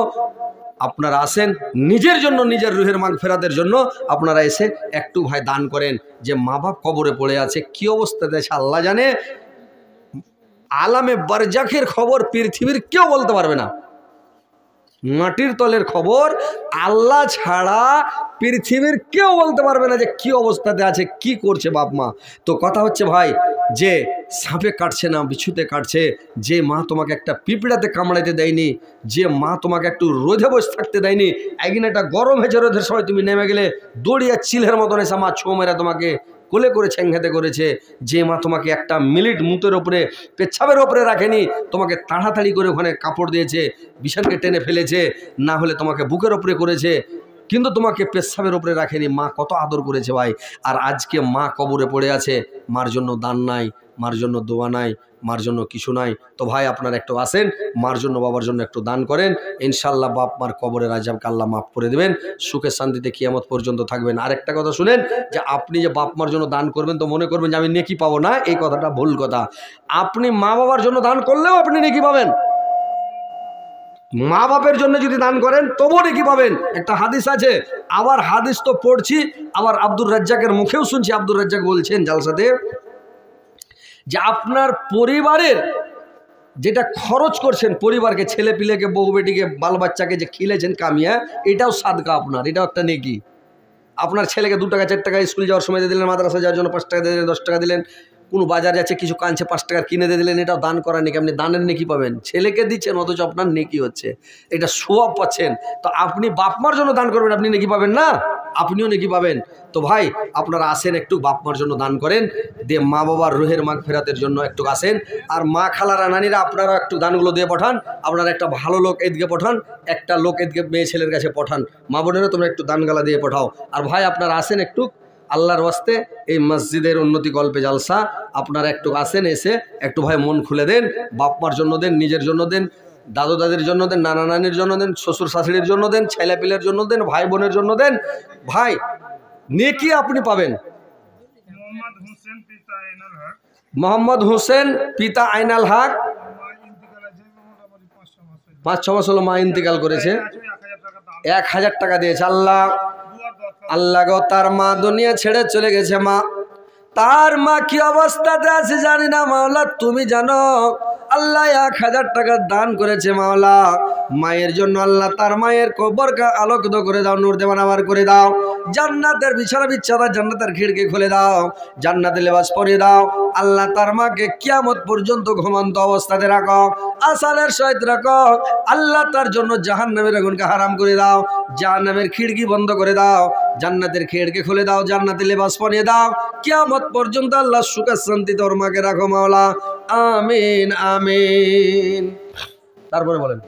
আপনারা আসেন নিজের জন্য, নিজের রুহের মাগফিরাতের জন্য আপনারা এসে একটু ভাই দান করেন। যে মা বাপ কবরে পড়ে আছে, কি অবস্থাতে আছে আল্লাহ জানে। আলামে বারজাখের খবর পৃথিবীর কেউ বলতে পারবে না। মাটির তলের খবর আল্লাহ ছাড়া পৃথিবীর কেউ বলতে পারবে না যে কি অবস্থাতে আছে, কি করছে বাপ মা। তো কথা হচ্ছে ভাই, যে সাপে কাটছে না, বিছুতে কাটছে, যে মা তোমাকে একটা পিঁপড়াতে কামড়াইতে দেয়নি, যে মা তোমাকে একটু রোদে বসে থাকতে দেয়নি, একদিন একটা গরম হয়েছে, রোদের সময় তুমি নেমে গেলে দড়িয়া চিলের মতন এসে মা ছো মেরা তোমাকে কোলে করে ছেঙ্ঘাতে করেছে, যে মা তোমাকে একটা মিনিট মুতের ওপরে, পেচ্ছাবের ওপরে রাখেনি, তোমাকে তাড়াতাড়ি করে ওখানে কাপড় দিয়েছে, বিছানকে টেনে ফেলেছে, না হলে তোমাকে বুকের ওপরে করেছে, কিন্তু তোমাকে পেচ্ছাবের ওপরে রাখেনি। মা কত আদর করেছে ভাই। আর আজকে মা কবরে পড়ে আছে, মার জন্য দান নাই, মার জন্য দোয়া নাই, মার জন্য কিছু নাই। তো ভাই আপনারা একটু আসেন, মার জন্য বাবার জন্য একটু দান করেন, ইনশাল্লাহ বাপ মার কবরের আযাবকে আল্লাহ মাফ করে দেবেন, সুখে শান্তিতে কিয়ামত পর্যন্ত থাকবেন। আরেকটা কথা শুনেন, যে আপনি যে বাপ মার জন্য দান করবেন তো মনে করবেন যে আমি নেকি পাবো না, এই কথাটা ভুল কথা। আপনি মা বাবার জন্য দান করলেও আপনি নেকি পাবেন। মা বাপের জন্য যদি দান করেন তবুও নেকি পাবেন। একটা হাদিস আছে, আবার হাদিস তো পড়ছি, আবার আব্দুর রাজ্জাকের মুখেও শুনছি। আব্দুর রাজ্জাক বলছেন জালসাতে, যে আপনার পরিবারের যেটা খরচ করছেন, পরিবারকে, ছেলে পিলেকে, বউ বেটিকে, বাল বাচ্চাকে যে খিলেছেন কামিয়া, এটাও সাদকা আপনার, এটাও একটা নেকি। আপনার ছেলেকে 2 টাকা 4 টাকা স্কুল যাওয়ার সময় দিয়ে দিলেন, মাদ্রাসা যাওয়ার জন্য 5 টাকা দিয়ে দিলেন, 10 টাকা দিলেন, কোনো বাজার যাচ্ছে কিছু কাঁদছে 5 টাকার কিনে দিয়ে দিলেন, এটাও দান করার নেকি। আপনি দানের নেকি পাবেন, ছেলেকে দিচ্ছেন অথচ আপনার নেকি হচ্ছে, এটা সওয়াব পাচ্ছেন। তো আপনি বাপ মার জন্য দান করবেন, আপনি নেকি পাবেন না, আপনিও নেকি পাবেন। তো ভাই আপনারা আসেন, একটু বাপ মার জন্য দান করেন, দিয়ে মা বাবার রুহের মাগফিরাতের জন্য একটু আসেন। আর মা খালারা নানিরা আপনারা একটু দানগুলো দিয়ে পাঠান। আপনারা একটা ভালো লোক এদিকে পাঠান, একটা লোক এদিকে মেয়ে ছেলের কাছে পাঠান, মা বোনেরা তোমরা একটু দানগালা দিয়ে পাঠাও। আর ভাই আপনারা আসেন একটু, আল্লাহর ওয়াস্তে এই মসজিদের উন্নতি গল্পে জালসা, আপনারা একটু আসেন, এসে একটু ভাই মন খুলে দেন, বাপ মার জন্য দেন, নিজের জন্য দেন, দাদু দাদির জন্য দেন, নানা নানির জন্য দেন, শ্বশুর শাশুড়ির জন্য দেন, ছেলেপিলের জন্য দেন, ভাই বোনের জন্য দেন। ভাই নেকি আপনি পাবেন। মোহাম্মদ হোসেন পিতা আইনাল হক, 5-6 মাস হলো মা ইন্তেকাল করেছে। 1000 টাকা দিয়েছে। আল্লাহ আল্লাহ গো, তার মা দুনিয়া ছেড়ে চলে গেছে। মা, তার মা কি অবস্থাতে আছে জানি না মাওলা, তুমি জানো। আল্লাহ 1000 টাকা দান করেছে মাওলা। মায়ের জন্য আল্লাহ তার মায়ের কবরকে আলোকিত করে দাও, নূর দেওয়ান আমার করে দাও। জান্নাতের বিছানা বিছানা, জান্নাতের খিড়কি খুলে দাও, জান্নাতের লেবাস পরিয়ে দাও। আল্লাহ তার মাকে কিয়ামত পর্যন্ত ঘুমন্ত অবস্থাতে রাখো, আসানের সহিত রাখো। আল্লাহ তার জন্য জাহান্নামের আগুনকে হারাম করে দাও, জাহান্নামের খিড়কি বন্ধ করে দাও, জান্নাতের খিড়কি খুলে দাও, জান্নাতের লেবাস পরিয়ে দাও। কিয়ামত পর্যন্ত আল্লাহ সুখ শান্তি তোর মাকে রাখো মাওলা। আমিন আমিন। তারপরে বলেন,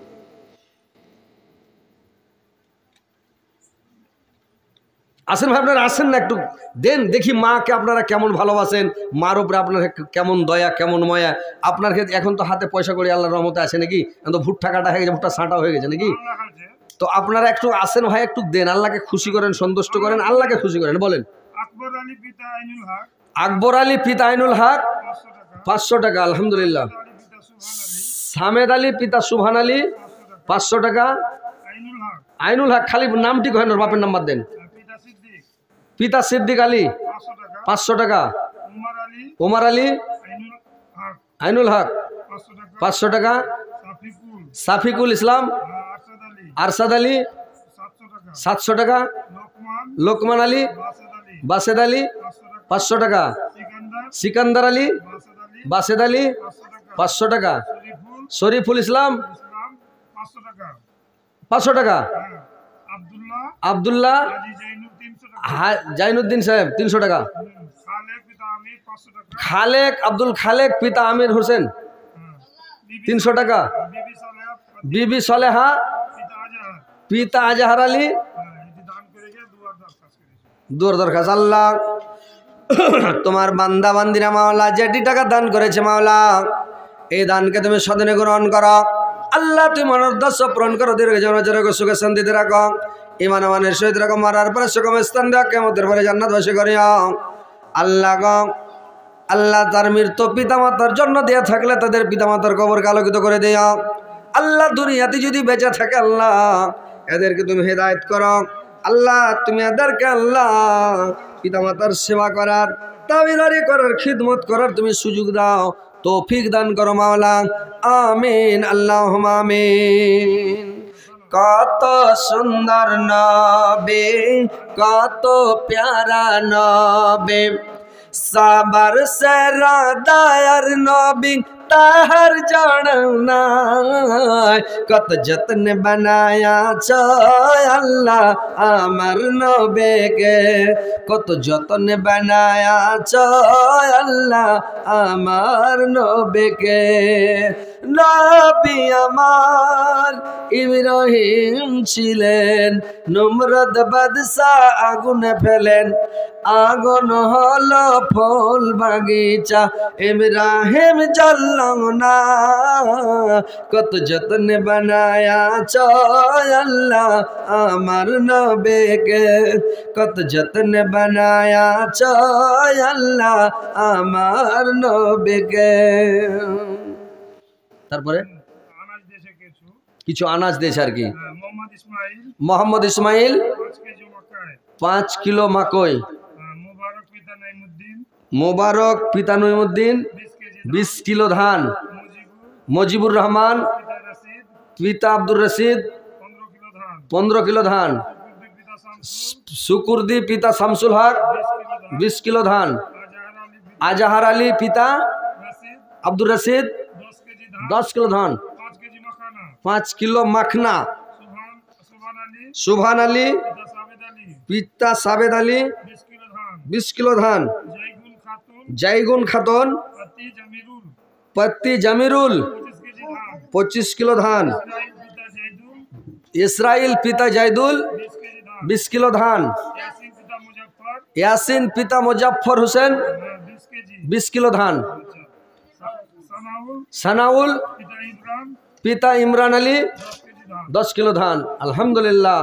আসেন ভাই, আপনারা আসেন না, একটু দেন দেখি মাকে আপনারা কেমন ভালোবাসেন, মার উপরে আপনার কেমন দয়া, কেমন ময়া। আপনার ক্ষেত্রে এখন তো হাতে পয়সা করে আল্লাহর রহমতে আছে নাকি? এখন তো ভুট্টা কাটা হয়ে গেছে, ভুট্টা ছাঁটা হয়ে গেছে নাকি? তো আপনারা একটু আসেন ভাই, একটু দেন, আল্লাহকে খুশি করেন, সন্তুষ্ট করেন, আল্লাহকে খুশি করেন। বলেন, আকবর আলী পিতা আইনুল হক, আকবর আলী পিতা আইনুল হক 500 টাকা। আলহামদুলিল্লাহ। সামেদ আলী পিতা সুবহান আলী 500 টাকা। আইনুল হক, খালি নামটি কহেন, বাপের নাম্বার দেন। পিতা সিদ্দিক আলী 500 টাকা। ওমর আলী আইনুল হক 500 টাকা। সাফিকুল ইসলাম আরশাদ আলী 700 টাকা। লোকমান আলী বাসেদ আলী 500 টাকা। সিকান্দার আলী বাসেদ আলী 500 টাকা। শরীফুল ইসলাম 500 টাকা। আবদুল্লাহ জাইনুদ্দিন সাহেব 300 টাকা। খালেক আব্দুল খালেক পিতা আমির হোসেন 300 টাকা। বিবি সলেহা পিতা আজহার আলী দুয়ার দরখাস্ত। আল্লাহ তোমার বান্দা বান্দিরা মাওলা যেটি টাকা দান করেছে মাওলা, এই দানকে তুমি সদনে গ্রহণ করো। আল্লাহ তুমি মনোদ্দেশ্য পূরণ করো, সুখে শান্তিতে রাখো, ইমান আমানের সহিত রাখো, মারার পরে সুগম স্থান দেওয়া, কিয়ামতের পরে জান্নাত বাসী করিও। আল্লাহ গো, আল্লাহ তার মৃত্যু পিতামাতার জন্য দিয়ে থাকলে তাদের পিতামাতার কবরকে আলোকিত করে দিও। আল্লাহ দুনিয়াতে যদি বেঁচে থাকে আল্লাহ এদেরকে তুমি হেদায়েত করো। আল্লাহ তুমি এদেরকে আল্লাহ পিতামাতার সেবা করার, তাবিদারি করার, খিদমত করার তুমি সুযোগ দাও, তৌফিক দান করো মাওলা। আমিন আল্লাহুম্মা আমিন। কত সুন্দর নবী, কত প্যারা নবী, সাবার সেরা দায়ার নবী, তাহার জানা কত যত্ন বানায়া আল্লাহ আমার নবীকে, কত যত্ন বানায়া আল্লাহ আমার নবীকে। নবী আমার ইব্রাহিম ছিলেন, নমরুদ বাদশাহ আগুনে ফেলেন, আগুন হলো ফুল বাগিচা, ইব্রাহিম জ্বলল না। কত যত্ন বানায়া আল্লাহ আমার নবীকে, কত যত্ন বানায়া আল্লাহ আমার নবীকে। তারপরে কিছু আনাজ দিয়েছে আর কি। মোহাম্মদ ইসমাইল 5 কিলো মাকই। মোবারক পিতা নঈমুদ্দিন 20 কিলো ধান। মুজিবুর রহমান পিতা আব্দুর রশিদ 15 কিলো ধান। শুকুরদি পিতা শামসুল হক 20 কিলো ধান। আজহার আলী পিতা আব্দুর রশিদ 10 কিলো ধান। 5 কিলো মাখনা। সুবহান আলী পিতা সাবেদ আলী 20 কিলো ধান। জাইগুন খাতুন পত্তি জামিরুল 25 কিলো ধান। ইসরাইল পিতা জাইদুল 20 কিলো ধান। ইয়াসিন পিতা মুজাফফর হোসেন 20 কিলো ধান। সানাউল পিতা ইমরান আলী 10 কেজি 10 কিলো ধান। ধান। আলহামদুলিল্লাহ,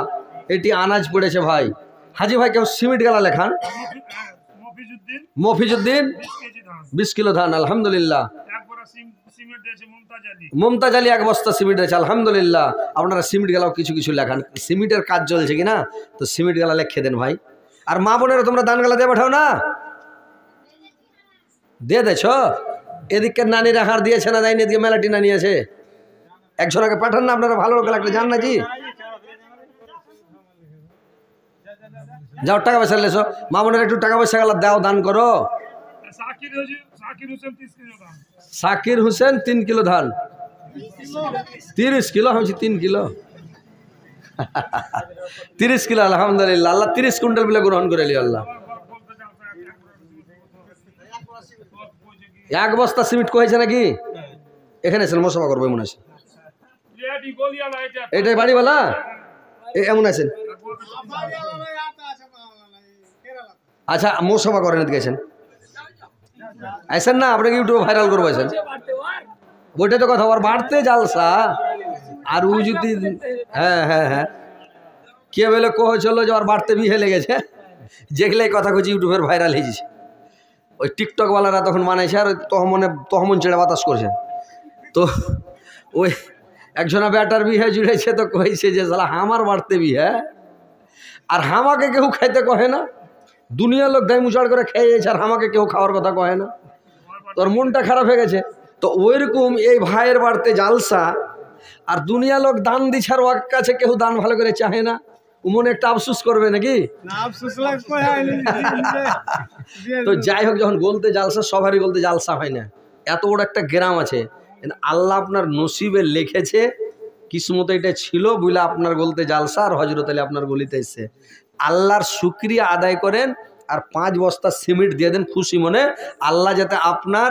এটি আনাজ পড়েছে ভাই। হাজি ভাই কেউ সিমেন্ট গালা লেখান। মফিজউদ্দিন মফিজউদ্দিন 20 কেজি ধান। 20 কিলো ধান। আলহামদুলিল্লাহ। এক বড়া সিমেন্ট দিয়েছে মুমতাজ আলী। মমতাজ আলী 1 বস্তা সিমেন্ট আছে। আলহামদুলিল্লাহ। আপনারা সিমেন্ট গালাও কিছু কিছু লেখান, সিমেন্টের কাজ চলছে কিনা, তো সিমেন্ট গালা লিখে দেন ভাই। আর মা বোনেরা তোমরা দান গালা দিয়ে পাঠাও না, দিয়ে দেছ। এদিকে নানিরা হার দিয়েছে না দেয়নি, এদিকে মেলাটি নানি আছে, একজনকে পাঠান না আপনারা, ভালো লোক লাগলে যান না জি, যাও টাকা পয়সা লেছো। মা বোনেরা একটু টাকা পয়সা গালা দাও, দান করো। সাকির হোসেন 30 কেজি ধান। সাকির হোসেন 3 কিলো ধান। 30 কিলো হচ্ছে 3 কিলো 30 কিলো। আলহামদুলিল্লাহ, আল্লাহ 30 কুইন্টাল বলে গ্রহণ করে লি আল্লাহ। 1 বস্তা সিমেন্ট কয়েছে নাকি এখানে এসে মোসভা করবো এমন আছে, রেডি গলিয়ালা এটা। এটাই বাড়িওয়ালা এমন আছেন। আচ্ছা মোসভা করেন এদিকে আছেন, আইসেন না আপনাকে ইউটিউবে ভাইরাল করবো আছেন, বইটা তো কথা আর বাড়তে জালসা। আর ও যদি হ্যাঁ হ্যাঁ হ্যাঁ কে বলে কহেছিল যে আর বাড়তে বিহে লেগেছে, যেগুলো এই কথা কইছি ইউটিউবের ভাইরাল হয়েছে। ওই টিকটকওয়ালারা তখন মানাইছে আর তহমন ছেড়ে বাতাস করছে। তো ওই একজনা বেটার বিহে জুড়েছে, তো কইছে যে সালা হামার বাড়তে বিহে, আর হামাকে কেউ খাইতে কহে না। দুনিয়ার লোক দায় মুচাড় করে খেয়েছে, আর আমাকে কেউ খাওয়ার কথা কহে না। তোর মনটা খারাপ হয়ে গেছে। তো ওইরকম এই ভাইয়ের বাড়তে জালসা, আর দুনিয়া লোক দান দিচ্ছে, আর ওর কাছে কেউ দান ভালো করে চাহে না। ও মনে একটা আফসুস করবে নাকি। তো যাই হোক, যখন বলতে জালসা, সবারই বলতে জালসা হয় না। এত বড় একটা গ্রাম আছে, আল্লাহ আপনার নসিবে লিখেছে, কিসমতে এটা ছিল বলে আপনার বলতে জালসা, আর হজরত আলী আপনার গলিতে এসছে। আল্লাহর শুকরিয়া আদায় করেন, আর 5 বস্তা সিমেন্ট দিয়ে দেন খুশি মনে। আল্লাহ যাতে আপনার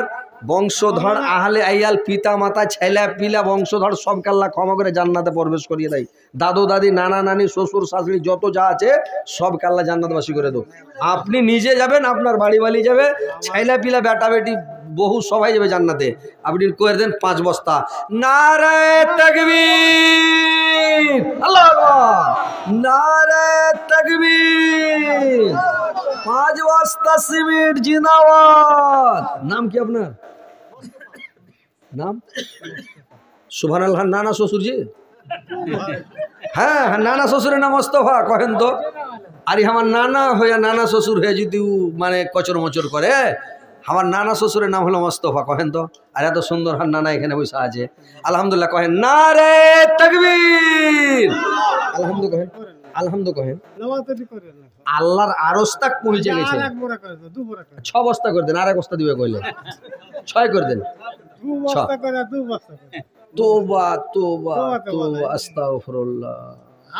বংশধর, আহলে আইয়াল, পিতা মাতা, ছেলে পিলা, বংশধর সবকে আল্লাহ ক্ষমা করে জান্নাতে প্রবেশ করিয়ে দেয়। দাদু দাদি, নানা নানি, শ্বশুর শাশুড়ি যত যা আছে সবকে আল্লাহ জান্নাতবাসী করে দেব। আপনি নিজে যাবেন, আপনার বাড়ি বাড়ি যাবে, ছেলে পিলা, বেটা বেটি, বহু সবাই যাবে জান্নাতে। আপনি করে দেন 5 বস্তা। নারে তাকবীর, আল্লাহু আকবার, নারে তাকবীর। 5 বস্তা সিমেন্ট জিন্দাবাদ। নাম কি আপনার? নাম সুবহানাল্লাহ। নানা শ্বশুরজি? হ্যাঁ হ্যাঁ, নানা শ্বশুরের নাম মোস্তফা কহেন তো। আরে আমার নানা হয়ে নানা শ্বশুর হয়ে যদি মানে কচর মচর করে, আমার নানা শ্বশুরের নাম হলো মোস্তফা কহেন তো। আর এত সুন্দর হার নানা এখানে বসে আছে। আলহামদুলিল্লাহ কহেন, নারে তাকবীর। আলহামদুলিল্লাহ কহেন, আলহামদুলিল্লাহ কহেন। আল্লাহর আরশ তাক পৌঁছে গেছে। 6 বস্তা করে দেন, আর 1 বস্তা দিবে কইলে 6 করে দেন। তোবা তোবা তোবা, আস্তাগফিরুল্লাহ।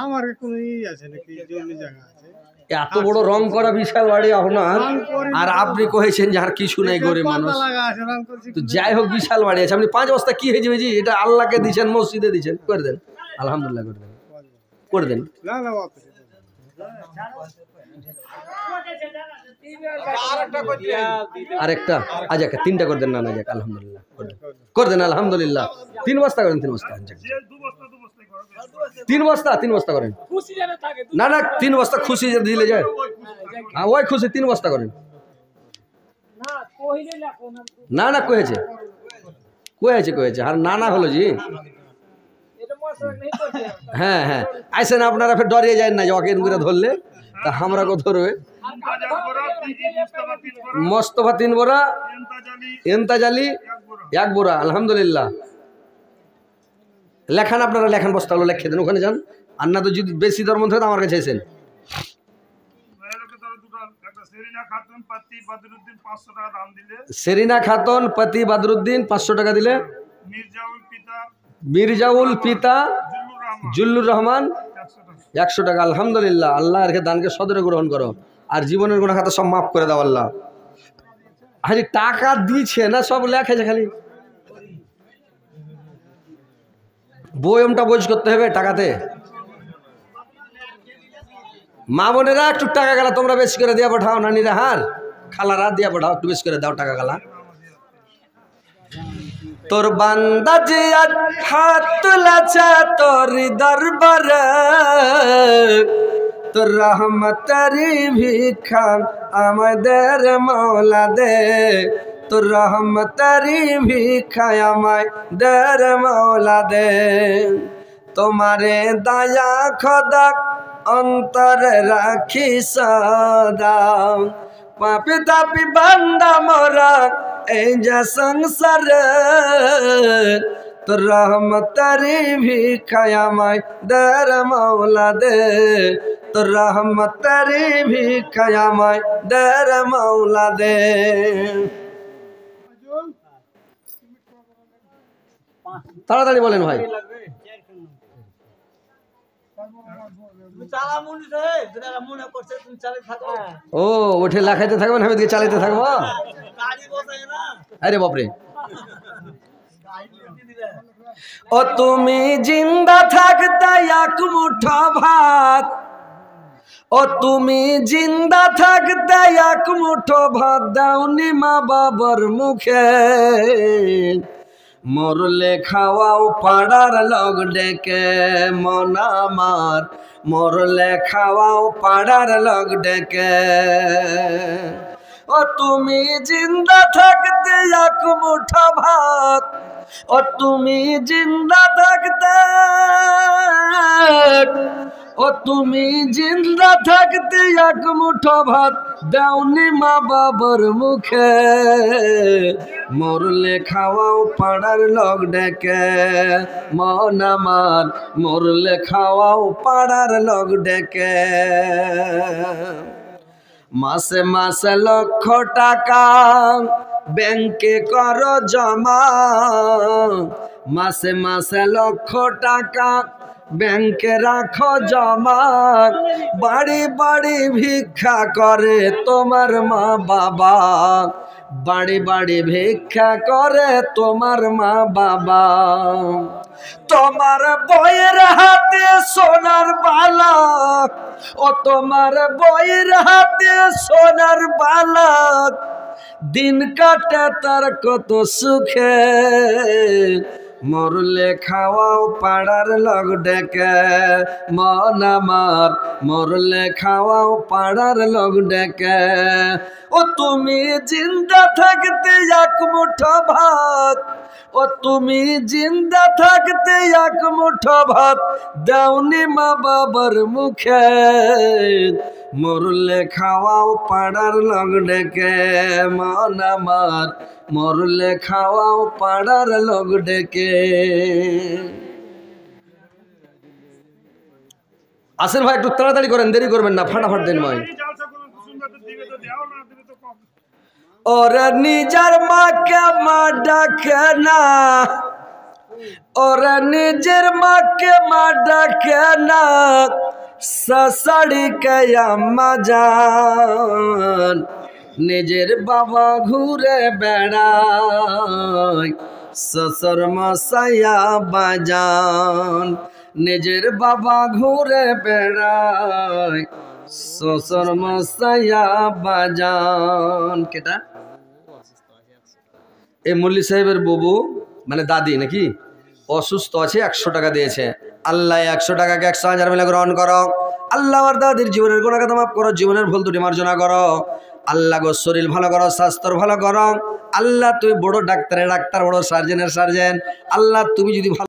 আমার কোনো আছে নাকি জমি জায়গা আছে? এত বড় রং করা বিশাল বাড়ি আপনার, আর আপনি কহেছেন যে আর কিছু নাই, গরিব মানুষ। তো যাই হোক, বিশাল বাড়ি আছে। আপনি 5 বস্তা কি হয়েছে জি? এটা আল্লাহকে দিচ্ছেন, মসজিদে দিচ্ছেন, করে দেন। আলহামদুলিল্লাহ করে দেন, করে দেন। আরেকটা আজ একটা 3টা করে দেন। না না যাক, আলহামদুলিল্লাহ করে দেন। আলহামদুলিল্লাহ 3 বস্তা করেন, 3 বস্তা। 3 বস্তা, 3 বস্তা করেন। না না 3 বস্তা খুশি যে দিলে যায়। হ্যাঁ ওই খুশি 3 বস্তা করেন। না না কয়েছে, কয়েছে, কয়েছে। আর নানা হলো জি। হ্যাঁ হ্যাঁ, আইসেন আপনারা, ফের ডরিয়ে যায় না যে ওকে করে ধরলে, তা আমরা কত ধরবে। মোস্তফা 3 বোরা, এমতাজ আলী 1 বোরা। আলহামদুলিল্লাহ। লেখান আপনারা, লেখান, বস্তাগুলো লিখে দেন, ওখানে যান। আর না তো যদি বেশি দর মধ্যে আমার কাছে এসেন। সেরিনা খাতুন পতি বদরুদ্দিন 500 টাকা দিলে। মির্জাউল পিতা জুল্লুর রহমান 100 টাকা। আলহামদুলিল্লাহ। আল্লাহ এর দানকে সদরে গ্রহণ করো, আর জীবনের গুনাহ খাতা সব মাফ করে দাও আল্লাহ। আরে টাকা দিচ্ছে না, সব লেখেছে, খালি বয়মটা বোঝ করতে হবে টাকাতে। মা বোনেরা একটু টাকা গালা তোমরা বেশি করে দিয়ে পাঠাও, নানিরা হার খালারা দিয়ে পাঠাও, একটু বেশি করে দাও টাকা গালা। তোর বান্দা যে আজ হাত তুলেছে তোর দরবারে, তোর রহমতেরি ভিক্ষা আমাদের মৌলা দে, তোর রহমতেরি ভিক্ষা আমাদের মৌলা দে। তোমারে দয়া খোদা অন্তরে রাখি সদা, পাপি তাপি বান্দা মোরা এই যে সংসারে, তোর রহমতেরি ভিক্ষা আমাদের মৌলা দে, তোর রহমতেরি ভিক্ষা আমাদের মৌলা দে। তাড়াতাড়ি বলেন ভাই। ও ওঠে লেখাইতে থাকবেন, আমি দিকে চালাইতে থাকবো। আরে বাপরে। ও তুমি জিন্দা থাকতে এক মুঠো ভাত, ও তুমি জিন্দা থাকতে এক মুঠো ভাত দাওনি মা বাবার মুখে, মরলে খাওয়াও পাড়ার লোক ডেকে মন আমার, মরলে খাওয়াও পাড়ার লোক ডেকে। ও তুমি জিন্দা থাকতে এক মুঠো ভাত, ও তুমি জিন্দা থাকতে, ও তুমি জিন্দা থাকতে এক মুঠো ভাত দাওনি মা বাবার মুখে, মরলে খাওয়াও পাড়ার লোক ডেকে মন আমার, মরলে খাওয়াও পাড়ার লোক ডেকে। মাসে মাসে লক্ষ টাকা ব্যাংকে করো জমা, মাসে মাসে লক্ষ টাকা ব্যাংকে রাখো জমা, বাড়ি বাড়ি ভিক্ষা করে তোমার মা বাবা, বাড়ি বাড়ি ভিক্ষা করে তোমার মা বাবা। তোমার বইয়ের হাতে সোনার বালা, ও তোমার বইয়ের হাতে সোনার বালা, দিন কাটে তার কত সুখে, মরলে খাওয়াও পাড়ার লোক ডেকে মন আমার, মরলে খাওয়াও পাড়ার লোক ডেকে। ও তুমি জিন্দা থাকতে এক মুঠো ভাত, ও তুমি জিন্দা থাকতে এক মুঠো ভাত দাওনি মা বাবার মুখে, মরলে খাওয়াও পাড়ার লোক ডেকে মন আমার, মরলে খাওয়াও পাড়ার লোক ডেকে। আসেন ভাই একটু তাড়াতাড়ি করেন, দেরি করবেন না, ফাটাফাট দেন ভাই। ওরা নিজের মাকে মা ডাকে না, ওরা নিজের মাকে মা ডাকে না, শাশুড়ি কে আম্মা জান, নিজের বাবা ঘুরে বেড়ায় শ্বশুর মশাইয়া বাজান, নিজের বাবা ঘুরে বেড়ায় শ্বশুর মশাইয়া বাজান। কেটা এই মল্লি সাহেবের বুবু মানে দাদি নাকি অসুস্থ আছে, 100 টাকা দিয়েছে। আল্লাহ 100 টাকাকে 100,000 মিলে গ্রহণ করো। আল্লাহ আমার দাদির জীবনের গুনাহগাত মাফ করো, জীবনের ভুল ত্রুটি মার্জনা করো। আল্লাহ গো শরীর ভালো করো, স্বাস্থ্য ভালো করো। আল্লাহ তুমি বড় ডাক্তারের ডাক্তার, বড় সার্জেনের সার্জেন। আল্লাহ তুমি যদি